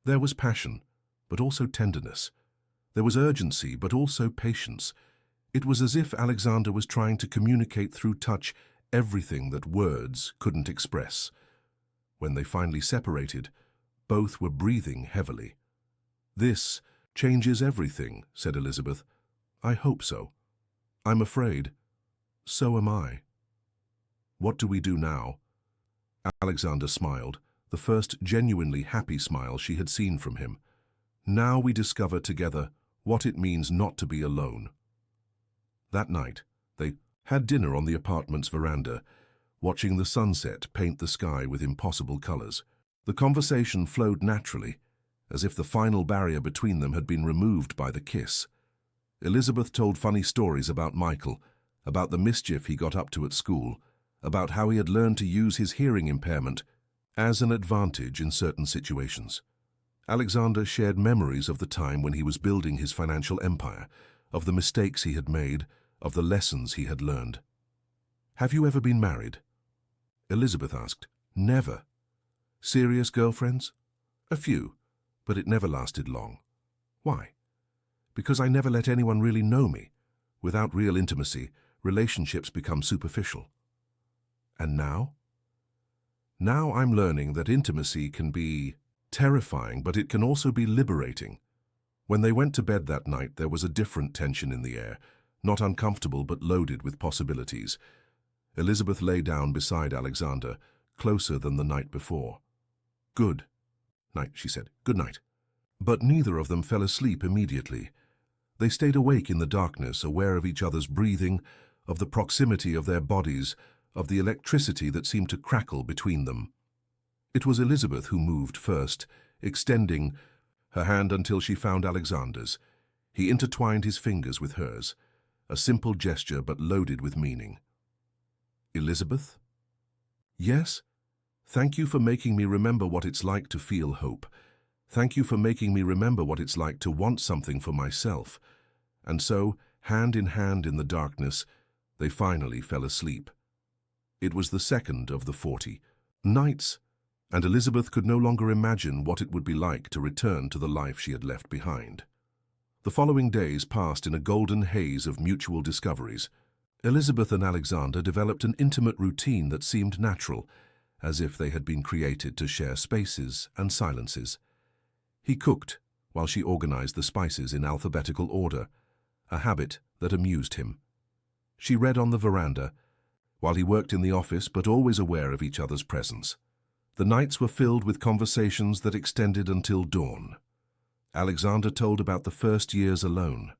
There was passion, but also tenderness. There was urgency, but also patience. It was as if Alexander was trying to communicate through touch everything that words couldn't express. When they finally separated, both were breathing heavily. This changes everything, said Elizabeth. I hope so. I'm afraid. So am I. What do we do now? Alexander smiled, the first genuinely happy smile she had seen from him. Now we discover together what it means not to be alone. That night, they had dinner on the apartment's veranda, watching the sunset paint the sky with impossible colors. The conversation flowed naturally, as if the final barrier between them had been removed by the kiss. Elizabeth told funny stories about Michael, about the mischief he got up to at school, about how he had learned to use his hearing impairment as an advantage in certain situations. Alexander shared memories of the time when he was building his financial empire, of the mistakes he had made, of the lessons he had learned. Have you ever been married? Elizabeth asked. Never. Serious girlfriends? A few, but it never lasted long. Why? Because I never let anyone really know me. Without real intimacy, relationships become superficial. And now? Now I'm learning that intimacy can be terrifying, but it can also be liberating. When they went to bed that night, there was a different tension in the air, not uncomfortable but loaded with possibilities. Elizabeth lay down beside Alexander, closer than the night before. Good night, she said. Good night. But neither of them fell asleep immediately. They stayed awake in the darkness, aware of each other's breathing, of the proximity of their bodies, of the electricity that seemed to crackle between them. It was Elizabeth who moved first, extending her hand until she found Alexander's. He intertwined his fingers with hers, a simple gesture but loaded with meaning. Elizabeth? Yes? Thank you for making me remember what it's like to feel hope. Thank you for making me remember what it's like to want something for myself. And so, hand in the darkness, they finally fell asleep. It was the second of the 40 nights, and Elizabeth could no longer imagine what it would be like to return to the life she had left behind. The following days passed in a golden haze of mutual discoveries. Elizabeth and Alexander developed an intimate routine that seemed natural, as if they had been created to share spaces and silences. He cooked while she organized the spices in alphabetical order, a habit that amused him. She read on the veranda, while he worked in the office, but always aware of each other's presence. The nights were filled with conversations that extended until dawn. Alexander told about the first years alone,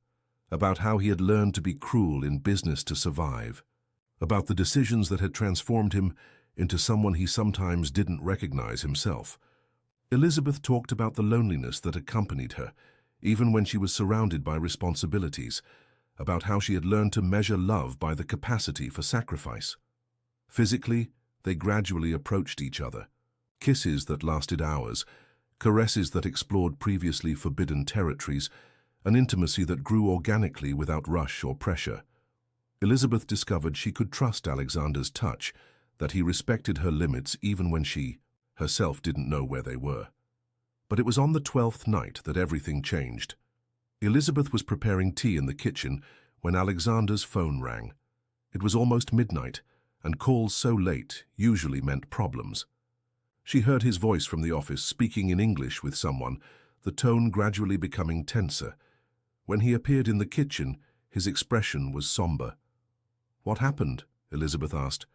about how he had learned to be cruel in business to survive, about the decisions that had transformed him into someone he sometimes didn't recognize himself. Elizabeth talked about the loneliness that accompanied her, even when she was surrounded by responsibilities, about how she had learned to measure love by the capacity for sacrifice. Physically, they gradually approached each other. Kisses that lasted hours, caresses that explored previously forbidden territories, an intimacy that grew organically without rush or pressure. Elizabeth discovered she could trust Alexander's touch, that he respected her limits even when she herself didn't know where they were. But it was on the 12th night that everything changed. Elizabeth was preparing tea in the kitchen when Alexander's phone rang. It was almost midnight, and calls so late usually meant problems. She heard his voice from the office speaking in English with someone, the tone gradually becoming tenser. When he appeared in the kitchen, his expression was somber. "What happened?" Elizabeth asked.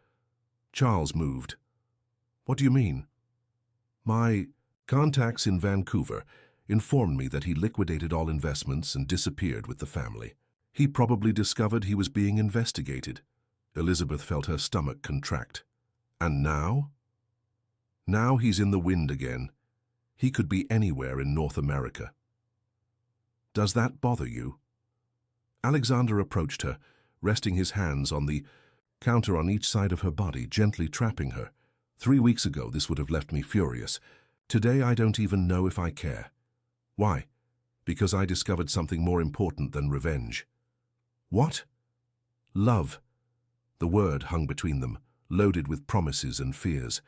"Charles moved." "What do you mean?" "My contacts in Vancouver informed me that he liquidated all investments and disappeared with the family. He probably discovered he was being investigated." Elizabeth felt her stomach contract. "And now?" "Now he's in the wind again. He could be anywhere in North America." "Does that bother you?" Alexander approached her, resting his hands on the counter on each side of her body, gently trapping her. 3 weeks ago this would have left me furious. Today I don't even know if I care. Why? Because I discovered something more important than revenge. What? Love. The word hung between them, loaded with promises and fears.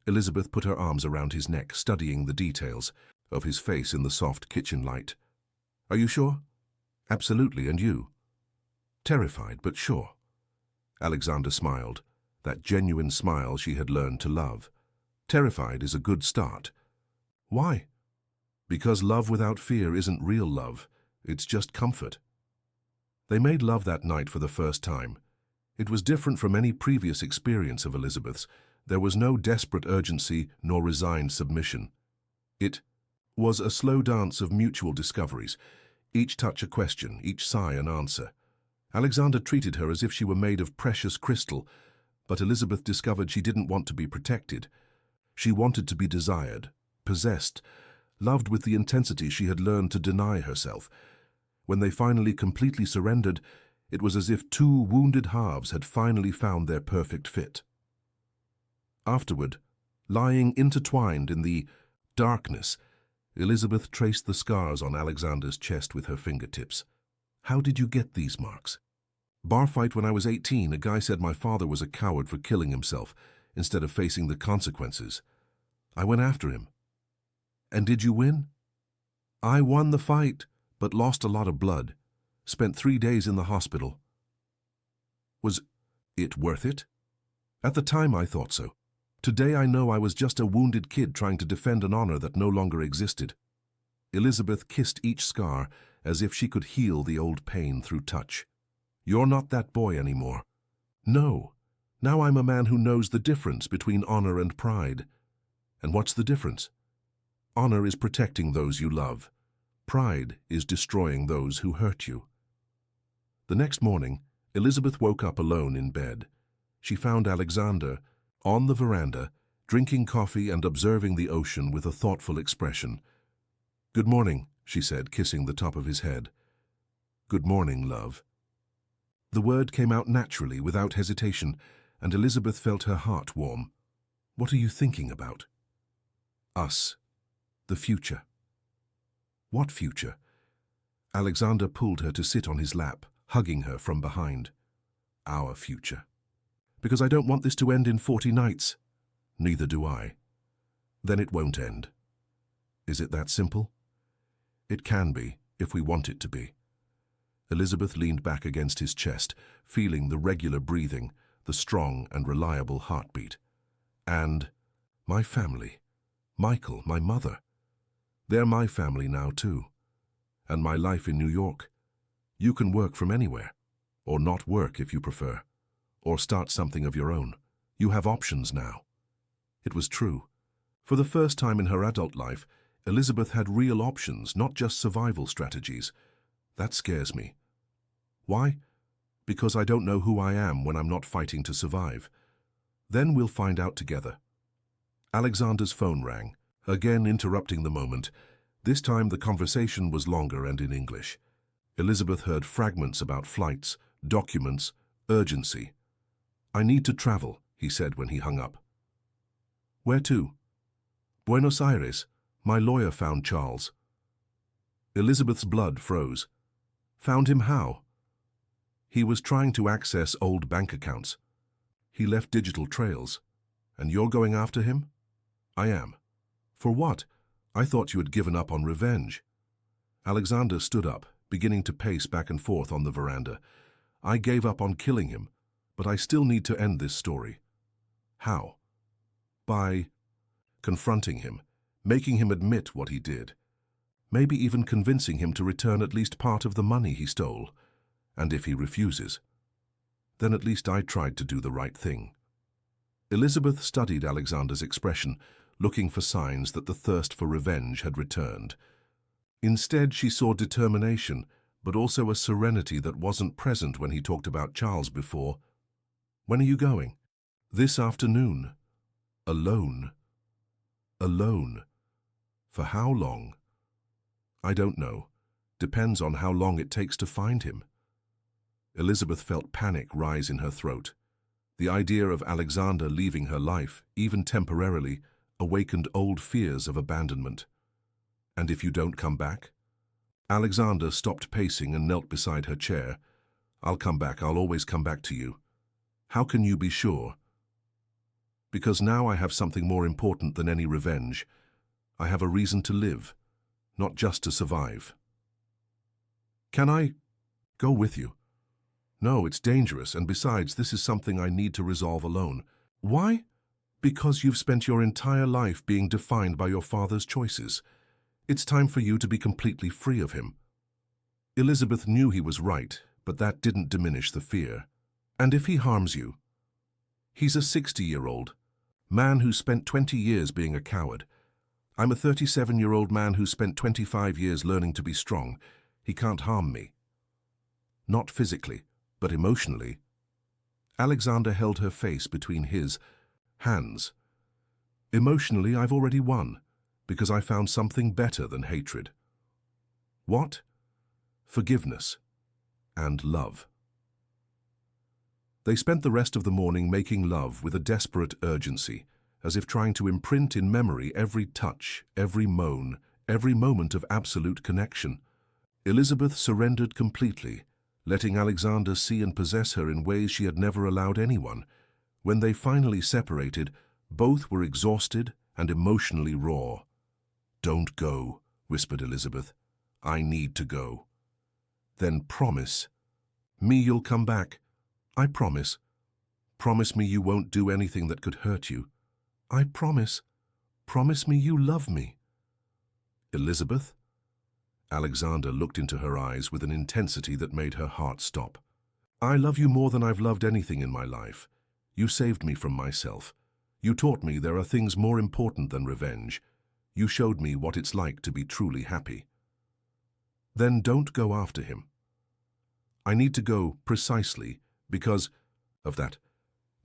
Elizabeth put her arms around his neck, studying the details of his face in the soft kitchen light. "Are you sure?" "Absolutely, and you?" "Terrified, but sure." Alexander smiled, that genuine smile she had learned to love. "Terrified is a good start." "Why?" "Because love without fear isn't real love. It's just comfort." They made love that night for the first time. It was different from any previous experience of Elizabeth's. There was no desperate urgency nor resigned submission. It was a slow dance of mutual discoveries, each touch a question, each sigh an answer. Alexander treated her as if she were made of precious crystal, but Elizabeth discovered she didn't want to be protected. She wanted to be desired, possessed, loved with the intensity she had learned to deny herself. When they finally completely surrendered, it was as if two wounded halves had finally found their perfect fit. Afterward, lying intertwined in the darkness, Elizabeth traced the scars on Alexander's chest with her fingertips. "How did you get these marks?" "Bar fight when I was 18, a guy said my father was a coward for killing himself instead of facing the consequences. I went after him." "And did you win?" "I won the fight, but lost a lot of blood. Spent 3 days in the hospital." "Was it worth it?" "At the time I thought so. Today I know I was just a wounded kid trying to defend an honor that no longer existed." Elizabeth kissed each scar as if she could heal the old pain through touch. "You're not that boy anymore." "No. Now I'm a man who knows the difference between honor and pride." "And what's the difference?" "Honor is protecting those you love. Pride is destroying those who hurt you." The next morning, Elizabeth woke up alone in bed. She found Alexander on the veranda, drinking coffee and observing the ocean with a thoughtful expression. "Good morning," she said, kissing the top of his head. "Good morning, love." The word came out naturally, without hesitation, and Elizabeth felt her heart warm. "What are you thinking about?" "Us. The future." "What future?" Alexander pulled her to sit on his lap, hugging her from behind. "Our future." "Because I don't want this to end in 40 nights." "Neither do I." "Then it won't end." "Is it that simple?" "It can be, if we want it to be." Elizabeth leaned back against his chest, feeling the regular breathing, the strong and reliable heartbeat. "And my family. Michael, my mother. They're my family now too. And my life in New York. You can work from anywhere. Or not work if you prefer. Or start something of your own. You have options now." It was true. For the first time in her adult life, Elizabeth had real options, not just survival strategies. That scares me. Why? Because I don't know who I am when I'm not fighting to survive. Then we'll find out together. Alexander's phone rang, again interrupting the moment. This time the conversation was longer and in English. Elizabeth heard fragments about flights, documents, urgency. "I need to travel," he said when he hung up. "Where to?" "Buenos Aires. My lawyer found Charles." Elizabeth's blood froze. "Found him how?" "He was trying to access old bank accounts. He left digital trails. And you're going after him?" I am. For what? I thought you had given up on revenge. Alexander stood up, beginning to pace back and forth on the veranda. I gave up on killing him, but I still need to end this story. How? By confronting him, making him admit what he did. Maybe even convincing him to return at least part of the money he stole. And if he refuses, then at least I tried to do the right thing. Elizabeth studied Alexander's expression, looking for signs that the thirst for revenge had returned. Instead, she saw determination, but also a serenity that wasn't present when he talked about Charles before. When are you going? This afternoon. Alone. Alone. For how long? I don't know. Depends on how long it takes to find him. Elizabeth felt panic rise in her throat. The idea of Alexander leaving her life, even temporarily, awakened old fears of abandonment. And if you don't come back? Alexander stopped pacing and knelt beside her chair. I'll come back. I'll always come back to you. How can you be sure? Because now I have something more important than any revenge. I have a reason to live, not just to survive. Can I go with you? No, it's dangerous, and besides, this is something I need to resolve alone. Why? Because you've spent your entire life being defined by your father's choices. It's time for you to be completely free of him. Elizabeth knew he was right, but that didn't diminish the fear. And if he harms you? He's a 60-year-old man who spent 20 years being a coward. I'm a 37-year-old man who spent 25 years learning to be strong. He can't harm me. Not physically, but emotionally. Alexander held her face between his hands. Emotionally, I've already won, because I found something better than hatred. What? Forgiveness and love. They spent the rest of the morning making love with a desperate urgency, as if trying to imprint in memory every touch, every moan, every moment of absolute connection. Elizabeth surrendered completely, letting Alexander see and possess her in ways she had never allowed anyone. When they finally separated, both were exhausted and emotionally raw. Don't go, whispered Elizabeth. I need to go. Then promise me you'll come back. I promise. Promise me you won't do anything that could hurt you. I promise. Promise me you love me. Elizabeth? Alexander looked into her eyes with an intensity that made her heart stop. I love you more than I've loved anything in my life. You saved me from myself. You taught me there are things more important than revenge. You showed me what it's like to be truly happy. Then don't go after him. I need to go precisely because of that.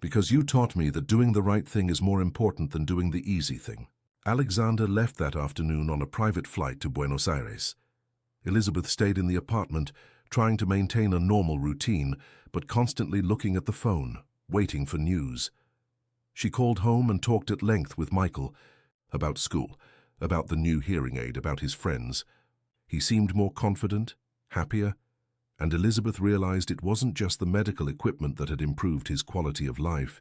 Because you taught me that doing the right thing is more important than doing the easy thing. Alexander left that afternoon on a private flight to Buenos Aires. Elizabeth stayed in the apartment, trying to maintain a normal routine, but constantly looking at the phone, waiting for news. She called home and talked at length with Michael about school, about the new hearing aid, about his friends. He seemed more confident, happier, and Elizabeth realized it wasn't just the medical equipment that had improved his quality of life.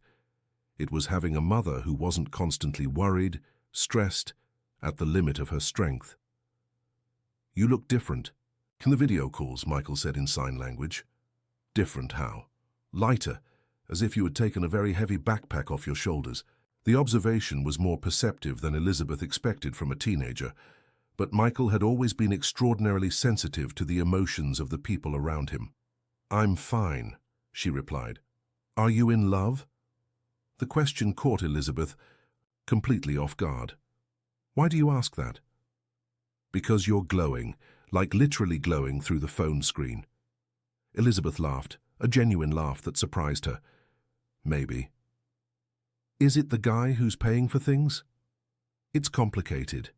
It was having a mother who wasn't constantly worried, stressed, at the limit of her strength. You look different. In the video calls, Michael said in sign language. Different how? Lighter, as if you had taken a very heavy backpack off your shoulders. The observation was more perceptive than Elizabeth expected from a teenager, but Michael had always been extraordinarily sensitive to the emotions of the people around him. I'm fine, she replied. Are you in love? The question caught Elizabeth completely off guard. Why do you ask that? Because you're glowing, like literally glowing through the phone screen. Elizabeth laughed, a genuine laugh that surprised her. Maybe. Is it the guy who's paying for things? It's complicated.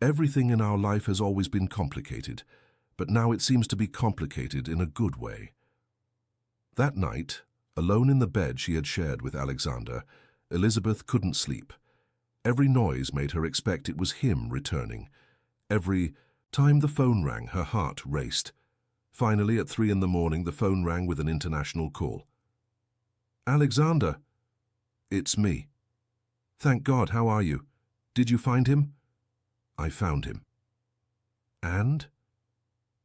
Everything in our life has always been complicated, but now it seems to be complicated in a good way. That night, alone in the bed she had shared with Alexander, Elizabeth couldn't sleep. Every noise made her expect it was him returning. Every time the phone rang, her heart raced. Finally, at 3 a.m, the phone rang with an international call. Alexander. It's me. Thank God, how are you? Did you find him? I found him. And?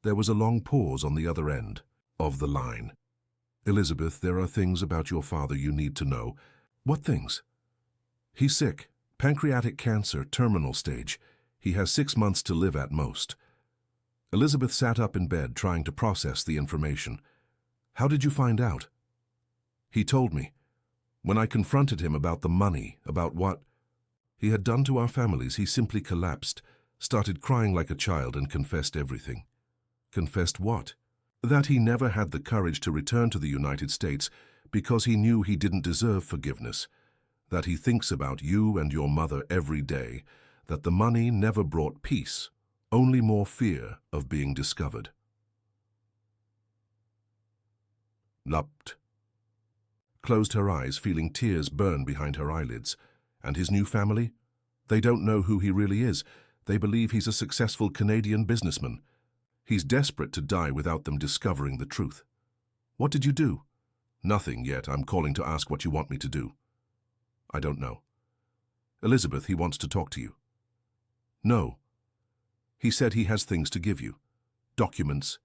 There was a long pause on the other end of the line. Elizabeth, there are things about your father you need to know. What things? He's sick. Pancreatic cancer, terminal stage. He has 6 months to live at most. Elizabeth sat up in bed, trying to process the information. How did you find out? He told me. When I confronted him about the money, about what he had done to our families, he simply collapsed, started crying like a child and confessed everything. Confessed what? That he never had the courage to return to the United States because he knew he didn't deserve forgiveness. That he thinks about you and your mother every day, that the money never brought peace, only more fear of being discovered. Lupt. Closed her eyes, feeling tears burn behind her eyelids. And his new family? They don't know who he really is. They believe he's a successful Canadian businessman. He's desperate to die without them discovering the truth. What did you do? Nothing yet. I'm calling to ask what you want me to do. I don't know. Elizabeth, he wants to talk to you. No. He said he has things to give you. Documents,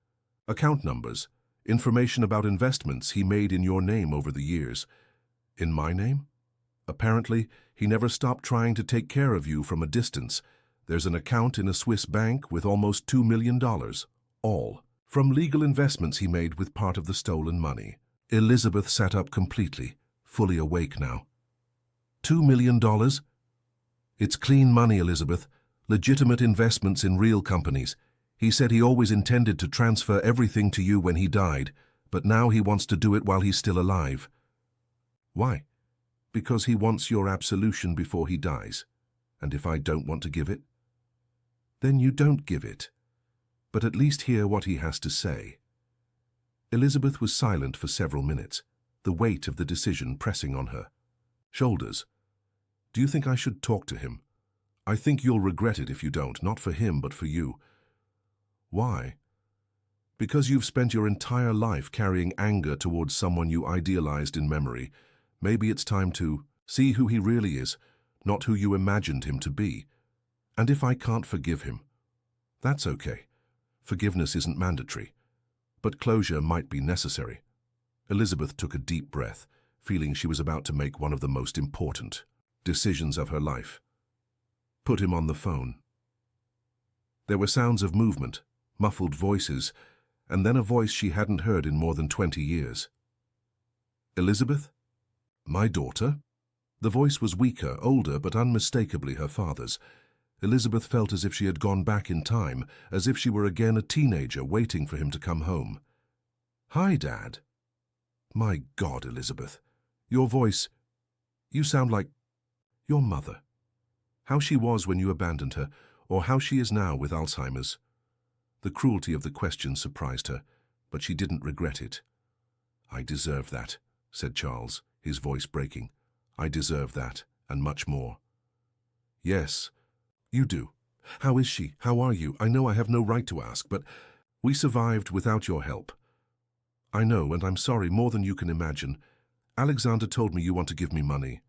account numbers, information about investments he made in your name over the years. In my name? Apparently, he never stopped trying to take care of you from a distance. There's an account in a Swiss bank with almost $2 million, all from legal investments he made with part of the stolen money. Elizabeth sat up completely, fully awake now. $2 million? It's clean money, Elizabeth. Legitimate investments in real companies. He said he always intended to transfer everything to you when he died, but now he wants to do it while he's still alive. Why? Because he wants your absolution before he dies. And if I don't want to give it? Then you don't give it. But at least hear what he has to say. Elizabeth was silent for several minutes, the weight of the decision pressing on her shoulders. Do you think I should talk to him? I think you'll regret it if you don't, not for him, but for you. Why? Because you've spent your entire life carrying anger towards someone you idealized in memory. Maybe it's time to see who he really is, not who you imagined him to be. And if I can't forgive him, that's okay. Forgiveness isn't mandatory, but closure might be necessary. Elizabeth took a deep breath, feeling she was about to make one of the most important decisions of her life. Put him on the phone. There were sounds of movement, muffled voices, and then a voice she hadn't heard in more than 20 years. Elizabeth? My daughter? The voice was weaker, older, but unmistakably her father's. Elizabeth felt as if she had gone back in time, as if she were again a teenager waiting for him to come home. Hi, Dad. My God, Elizabeth. Your voice... You sound like your mother. How she was when you abandoned her, or how she is now with Alzheimer's. The cruelty of the question surprised her, but she didn't regret it. I deserve that, said Charles, his voice breaking. I deserve that, and much more. Yes, you do. How is she? How are you? I know I have no right to ask, but we survived without your help. I know, and I'm sorry more than you can imagine. Alexander told me you want to give me money.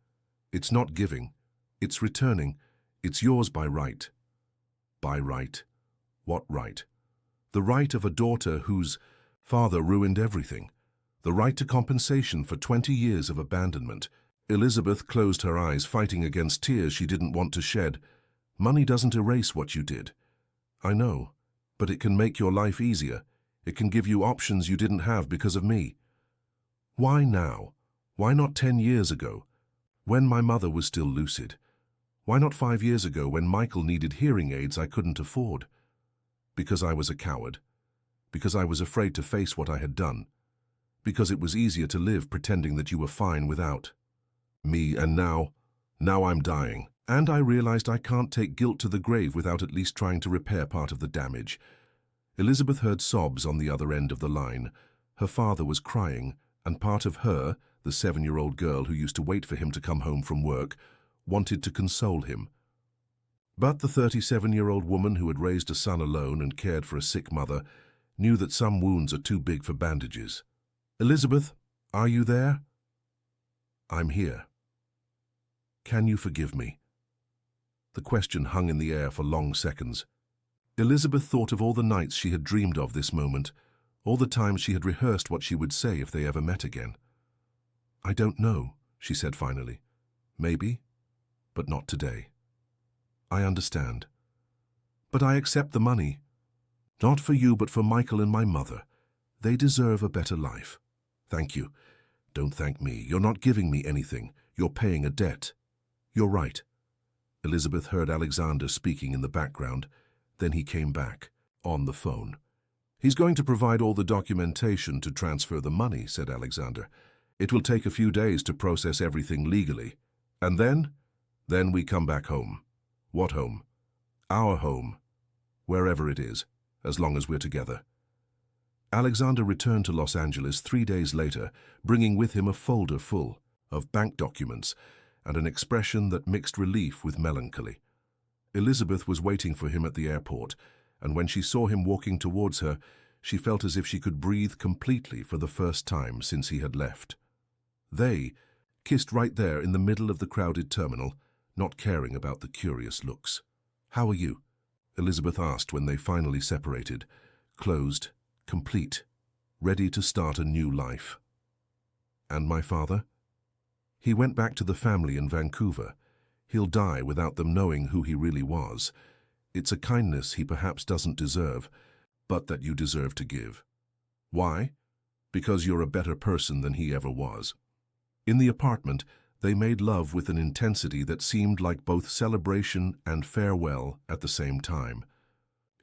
It's not giving. It's returning. It's yours by right. By right? What right? The right of a daughter whose father ruined everything. The right to compensation for 20 years of abandonment. Elizabeth closed her eyes, fighting against tears she didn't want to shed. Money doesn't erase what you did. I know, but it can make your life easier. It can give you options you didn't have because of me. Why now? Why not 10 years ago, when my mother was still lucid? Why not 5 years ago when Michael needed hearing aids I couldn't afford? Because I was a coward. Because I was afraid to face what I had done. Because it was easier to live pretending that you were fine without me, and now I'm dying. And I realized I can't take guilt to the grave without at least trying to repair part of the damage. Elizabeth heard sobs on the other end of the line. Her father was crying, and part of her, the 7-year-old girl who used to wait for him to come home from work, wanted to console him. But the 37-year-old woman who had raised a son alone and cared for a sick mother knew that some wounds are too big for bandages. Elizabeth, are you there? I'm here. Can you forgive me? The question hung in the air for long seconds. Elizabeth thought of all the nights she had dreamed of this moment, all the times she had rehearsed what she would say if they ever met again. "I don't know," she said finally. "Maybe, but not today." "I understand. But I accept the money. Not for you, but for Michael and my mother. They deserve a better life." "Thank you." "Don't thank me. You're not giving me anything. You're paying a debt." "You're right." Elizabeth heard Alexander speaking in the background. Then he came back, on the phone. "He's going to provide all the documentation to transfer the money," said Alexander. "It will take a few days to process everything legally. And then? Then we come back home." "What home?" "Our home. Wherever it is, as long as we're together." Alexander returned to Los Angeles 3 days later, bringing with him a folder full of bank documents and an expression that mixed relief with melancholy. Elizabeth was waiting for him at the airport, and when she saw him walking towards her, she felt as if she could breathe completely for the first time since he had left. They kissed right there in the middle of the crowded terminal, not caring about the curious looks. "How are you?" Elizabeth asked when they finally separated, closed, complete, ready to start a new life. "And my father?" "He went back to the family in Vancouver. He'll die without them knowing who he really was. It's a kindness he perhaps doesn't deserve, but that you deserve to give." "Why?" "Because you're a better person than he ever was." In the apartment, they made love with an intensity that seemed like both celebration and farewell at the same time.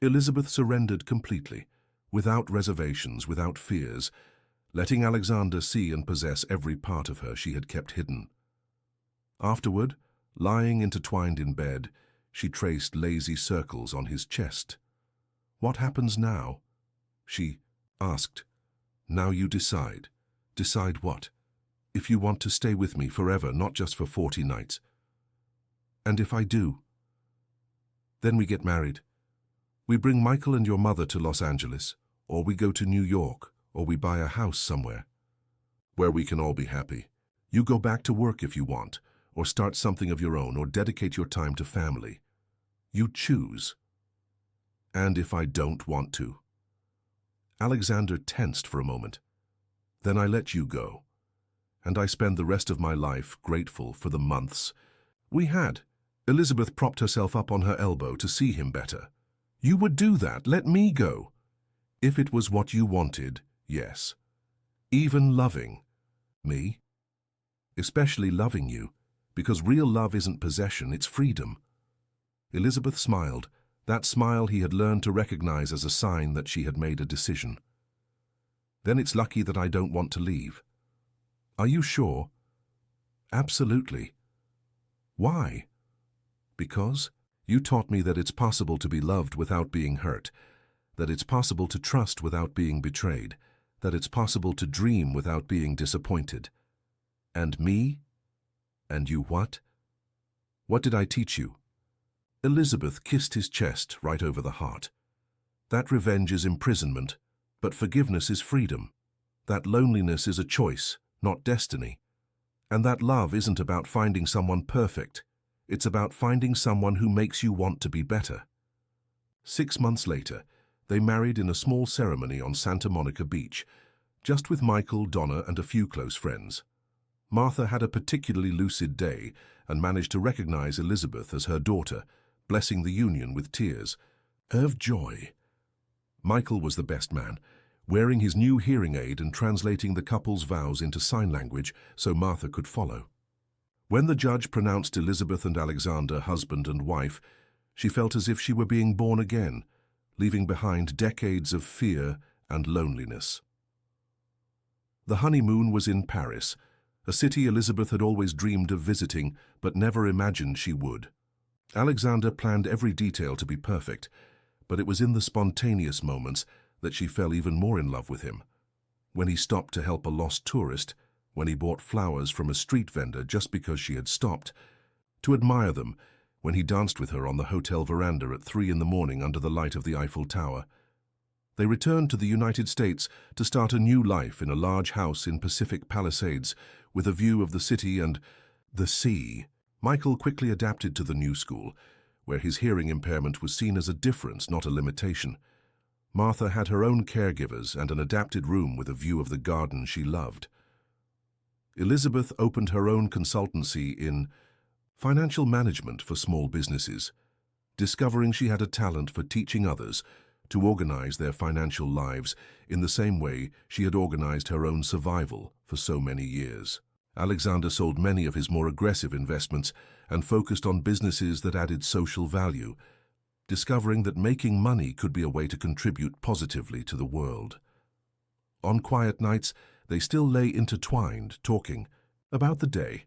Elizabeth surrendered completely, without reservations, without fears, letting Alexander see and possess every part of her she had kept hidden. Afterward, lying intertwined in bed, she traced lazy circles on his chest. "What happens now?" she asked. "Now you decide." "Decide what?" "If you want to stay with me forever, not just for 40 nights. "And if I do?" "Then we get married. We bring Michael and your mother to Los Angeles, or we go to New York, or we buy a house somewhere where we can all be happy. You go back to work if you want, or start something of your own, or dedicate your time to family. You choose." "And if I don't want to?" Alexander tensed for a moment. "Then I let you go. And I spend the rest of my life grateful for the months we had." Elizabeth propped herself up on her elbow to see him better. "You would do that, let me go?" "If it was what you wanted, yes. Even loving me. Especially loving you, because real love isn't possession, it's freedom." Elizabeth smiled, that smile he had learned to recognize as a sign that she had made a decision. "Then it's lucky that I don't want to leave." "Are you sure?" "Absolutely." "Why?" "Because you taught me that it's possible to be loved without being hurt, that it's possible to trust without being betrayed, that it's possible to dream without being disappointed." "And me?" "And you what?" "What did I teach you?" Elizabeth kissed his chest right over the heart. "That revenge is imprisonment, but forgiveness is freedom. That loneliness is a choice, not destiny. And that love isn't about finding someone perfect. It's about finding someone who makes you want to be better." 6 months later, they married in a small ceremony on Santa Monica Beach, just with Michael, Donna, and a few close friends. Martha had a particularly lucid day and managed to recognize Elizabeth as her daughter, blessing the union with tears of joy. Michael was the best man, wearing his new hearing aid and translating the couple's vows into sign language so Martha could follow. When the judge pronounced Elizabeth and Alexander husband and wife, she felt as if she were being born again, leaving behind decades of fear and loneliness. The honeymoon was in Paris, a city Elizabeth had always dreamed of visiting but never imagined she would. Alexander planned every detail to be perfect, but it was in the spontaneous moments that she fell even more in love with him. When he stopped to help a lost tourist, when he bought flowers from a street vendor just because she had stopped, to admire them, when he danced with her on the hotel veranda at 3 in the morning under the light of the Eiffel Tower. They returned to the United States to start a new life in a large house in Pacific Palisades with a view of the city and the sea. Michael quickly adapted to the new school, where his hearing impairment was seen as a difference, not a limitation. Martha had her own caregivers and an adapted room with a view of the garden she loved. Elizabeth opened her own consultancy in financial management for small businesses, discovering she had a talent for teaching others to organize their financial lives in the same way she had organized her own survival for so many years. Alexander sold many of his more aggressive investments and focused on businesses that added social value, discovering that making money could be a way to contribute positively to the world. On quiet nights, they still lay intertwined, talking about the day,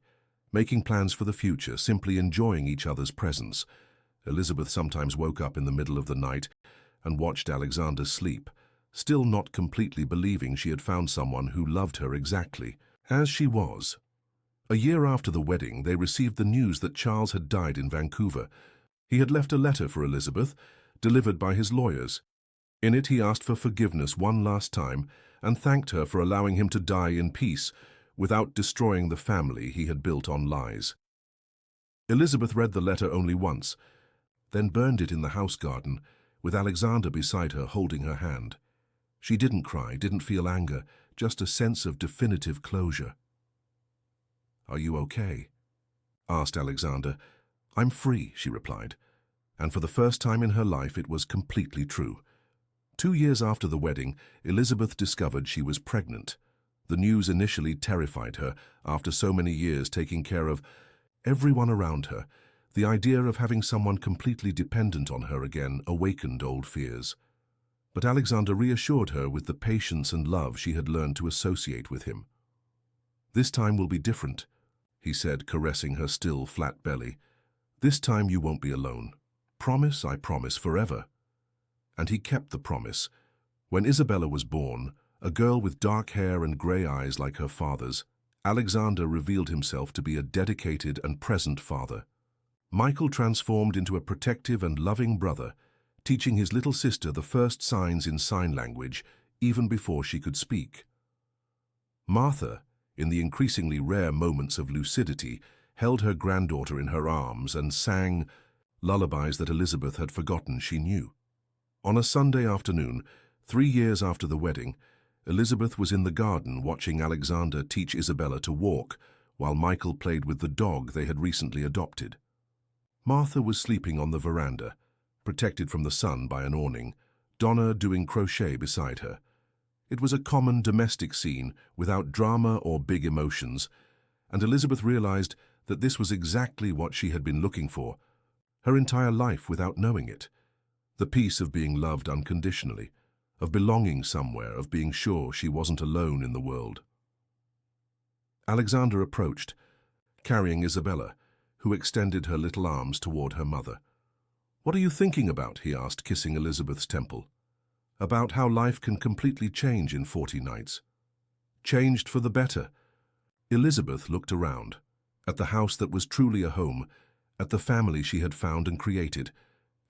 making plans for the future, simply enjoying each other's presence. Elizabeth sometimes woke up in the middle of the night and watched Alexander sleep, still not completely believing she had found someone who loved her exactly as she was. A year after the wedding, they received the news that Charles had died in Vancouver. He had left a letter for Elizabeth, delivered by his lawyers. In it, he asked for forgiveness one last time and thanked her for allowing him to die in peace without destroying the family he had built on lies. Elizabeth read the letter only once, then burned it in the house garden, with Alexander beside her holding her hand. She didn't cry, didn't feel anger, just a sense of definitive closure. "Are you okay?" asked Alexander. "I'm free," she replied. And for the first time in her life, it was completely true. 2 years after the wedding, Elizabeth discovered she was pregnant. The news initially terrified her. After so many years taking care of everyone around her, the idea of having someone completely dependent on her again awakened old fears. But Alexander reassured her with the patience and love she had learned to associate with him. "This time will be different," he said, caressing her still flat belly. "This time you won't be alone. Promise, I promise, forever." And he kept the promise. When Isabella was born, a girl with dark hair and grey eyes like her father's, Alexander revealed himself to be a dedicated and present father. Michael transformed into a protective and loving brother, teaching his little sister the first signs in sign language even before she could speak. Martha, in the increasingly rare moments of lucidity, held her granddaughter in her arms and sang lullabies that Elizabeth had forgotten she knew. On a Sunday afternoon, 3 years after the wedding, Elizabeth was in the garden watching Alexander teach Isabella to walk, while Michael played with the dog they had recently adopted. Martha was sleeping on the veranda, protected from the sun by an awning, Donna doing crochet beside her. It was a common domestic scene without drama or big emotions, and Elizabeth realized that this was exactly what she had been looking for, her entire life without knowing it. The peace of being loved unconditionally, of belonging somewhere, of being sure she wasn't alone in the world. Alexander approached, carrying Isabella, who extended her little arms toward her mother. "What are you thinking about?" he asked, kissing Elizabeth's temple. "About how life can completely change in 40 nights. Changed for the better." Elizabeth looked around, at the house that was truly a home, at the family she had found and created,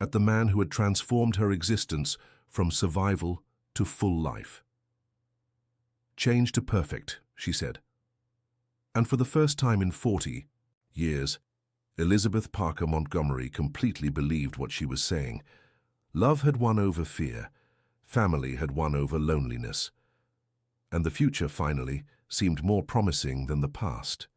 at the man who had transformed her existence from survival to full life. "Change to perfect," she said. And for the first time in 40 years, Elizabeth Parker Montgomery completely believed what she was saying. Love had won over fear, family had won over loneliness, and the future finally seemed more promising than the past.